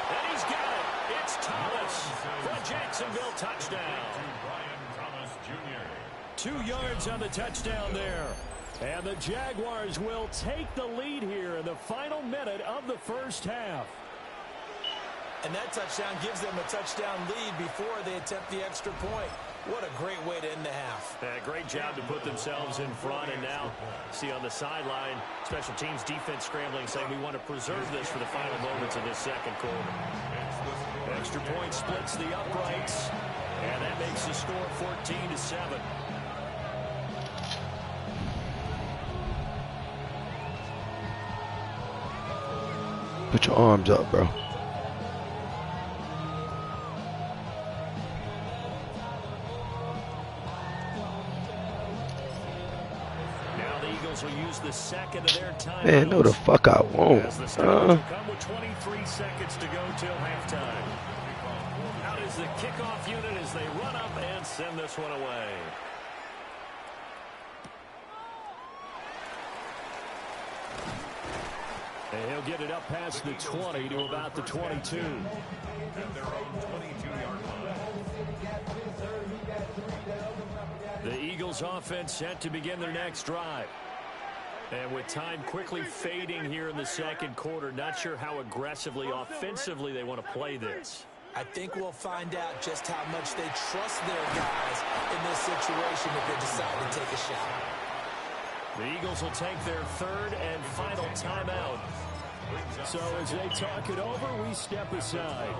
And he's got it. It's Thomas for a Jacksonville touchdown. 2 yards on the touchdown there. And the Jaguars will take the lead here in the final minute of the first half. And that touchdown gives them a touchdown lead before they attempt the extra point. What a great way to end the half. Great job to put themselves in front. And now, see on the sideline, special teams defense scrambling, saying we want to preserve this for the final moments of this second quarter. Extra point splits the uprights. And that makes the score 14-7. Put your arms up, bro. Will use the second of their time. Man, no the fuck I won't. As the Stars will come with 23 seconds to go till halftime. Out is the kickoff unit as they run up and send this one away. And he'll get it up past the 20 to about the 22. At their own 22-yard line. The Eagles offense set to begin their next drive. And with time quickly fading here in the second quarter, not sure how aggressively, offensively they want to play this. I think we'll find out just how much they trust their guys in this situation if they decide to take a shot. The Eagles will take their 3rd and final timeout. So as they talk it over, we step aside.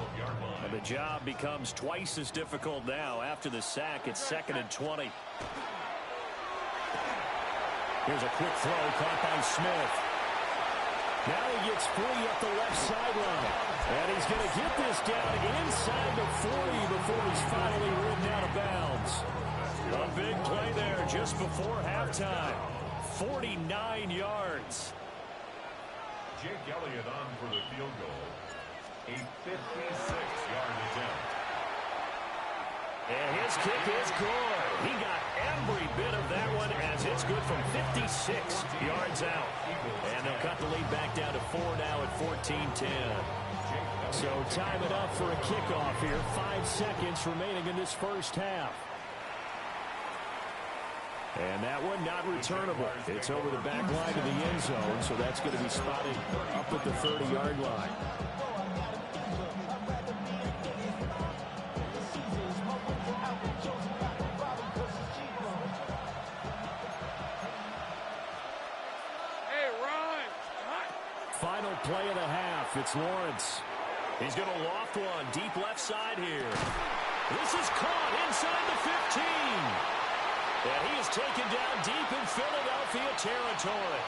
And the job becomes twice as difficult now. After the sack, it's 2nd and 20. Here's a quick throw caught by Smith. Now he gets free up the left sideline. And he's going to get this down inside the 40 before he's finally ridden out of bounds. A big play there just before halftime. 49 yards. Jake Elliott on for the field goal. A 56-yard attempt. And his kick is good. He got every bit of that one as it's good from 56 yards out. And they'll cut the lead back down to 4 now at 14-10. So time it up for a kickoff here. 5 seconds remaining in this first half. And that one not returnable. It's over the back line of the end zone, so that's going to be spotted up at the 30-yard line. Final play of the half. It's Lawrence. He's going to loft one deep left side here. This is caught inside the 15. And he is taken down deep in Philadelphia territory.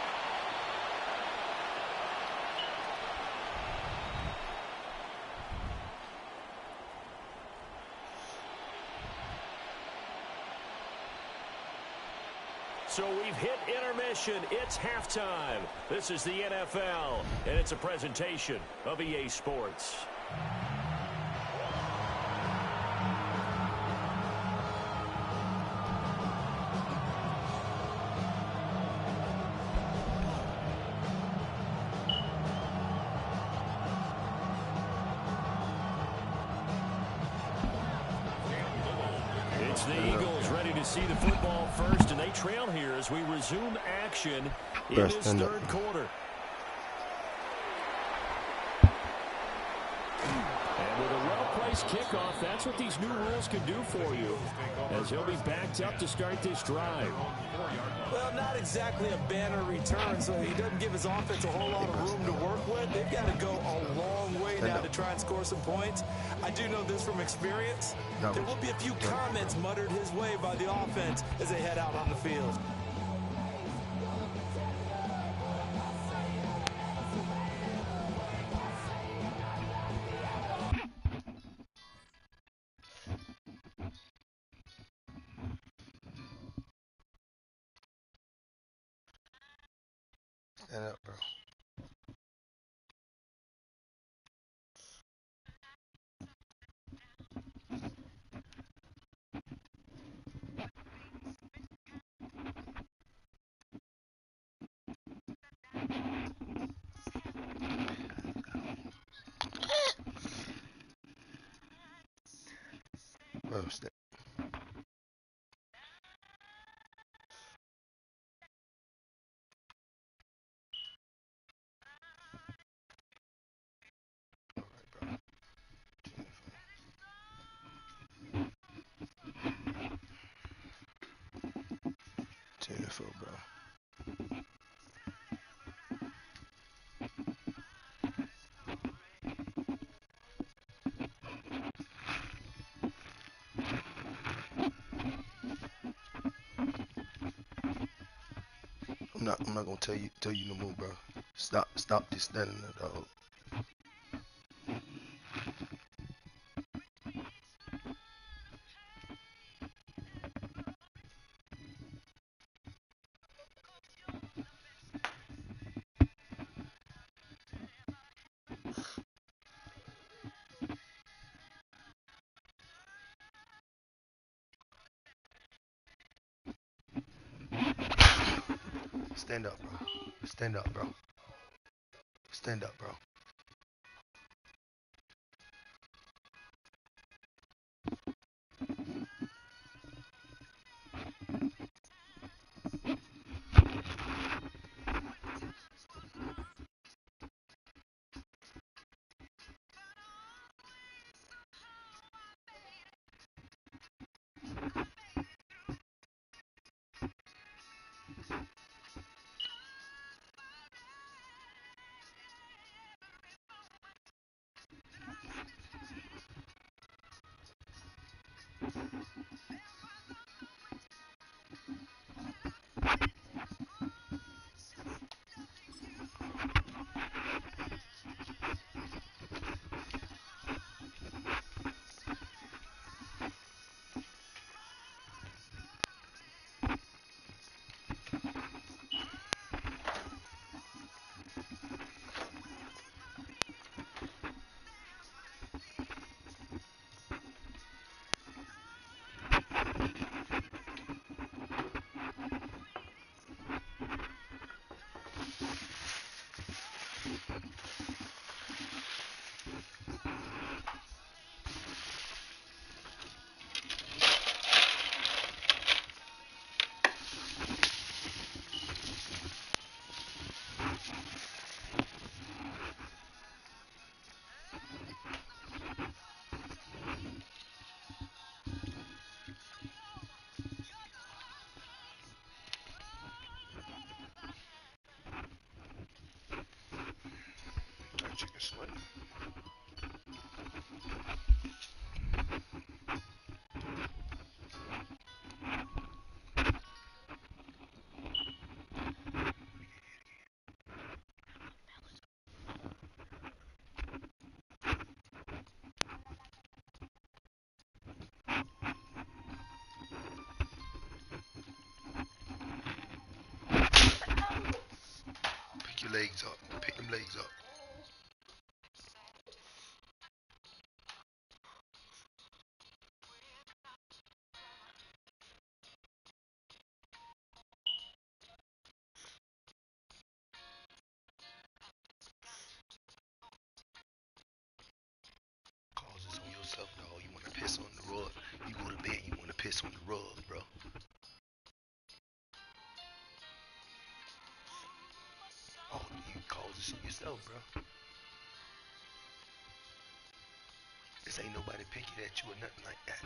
So we've hit intermission. It's halftime. This is the NFL, and it's a presentation of EA Sports. It's the Eagles ready to see the football first, and they trail here as we resume action in this third quarter. And with a well-placed kickoff, that's what these new rules can do for you, as he'll be backed up to start this drive. Well, not exactly a banner return, so he doesn't give his offense a whole lot of room to work with. They've got to go a long way now to try and score some points. I do know this from experience. There will be a few comments muttered his way by the offense as they head out on the field. Stand up, bro. Bro, stay. Beautiful, bro. I'm not gonna tell you no more, bro. Stop this standing there, dog. Stand up, bro. Stand up, bro. Stand up, bro. legs up. Pick them legs up. Causes on yourself, dog. You want to piss on the rug. You go to bed, you want to piss on the rug, bro. Oh, you caused this on yourself, bro. This ain't nobody picking at you or nothing like that.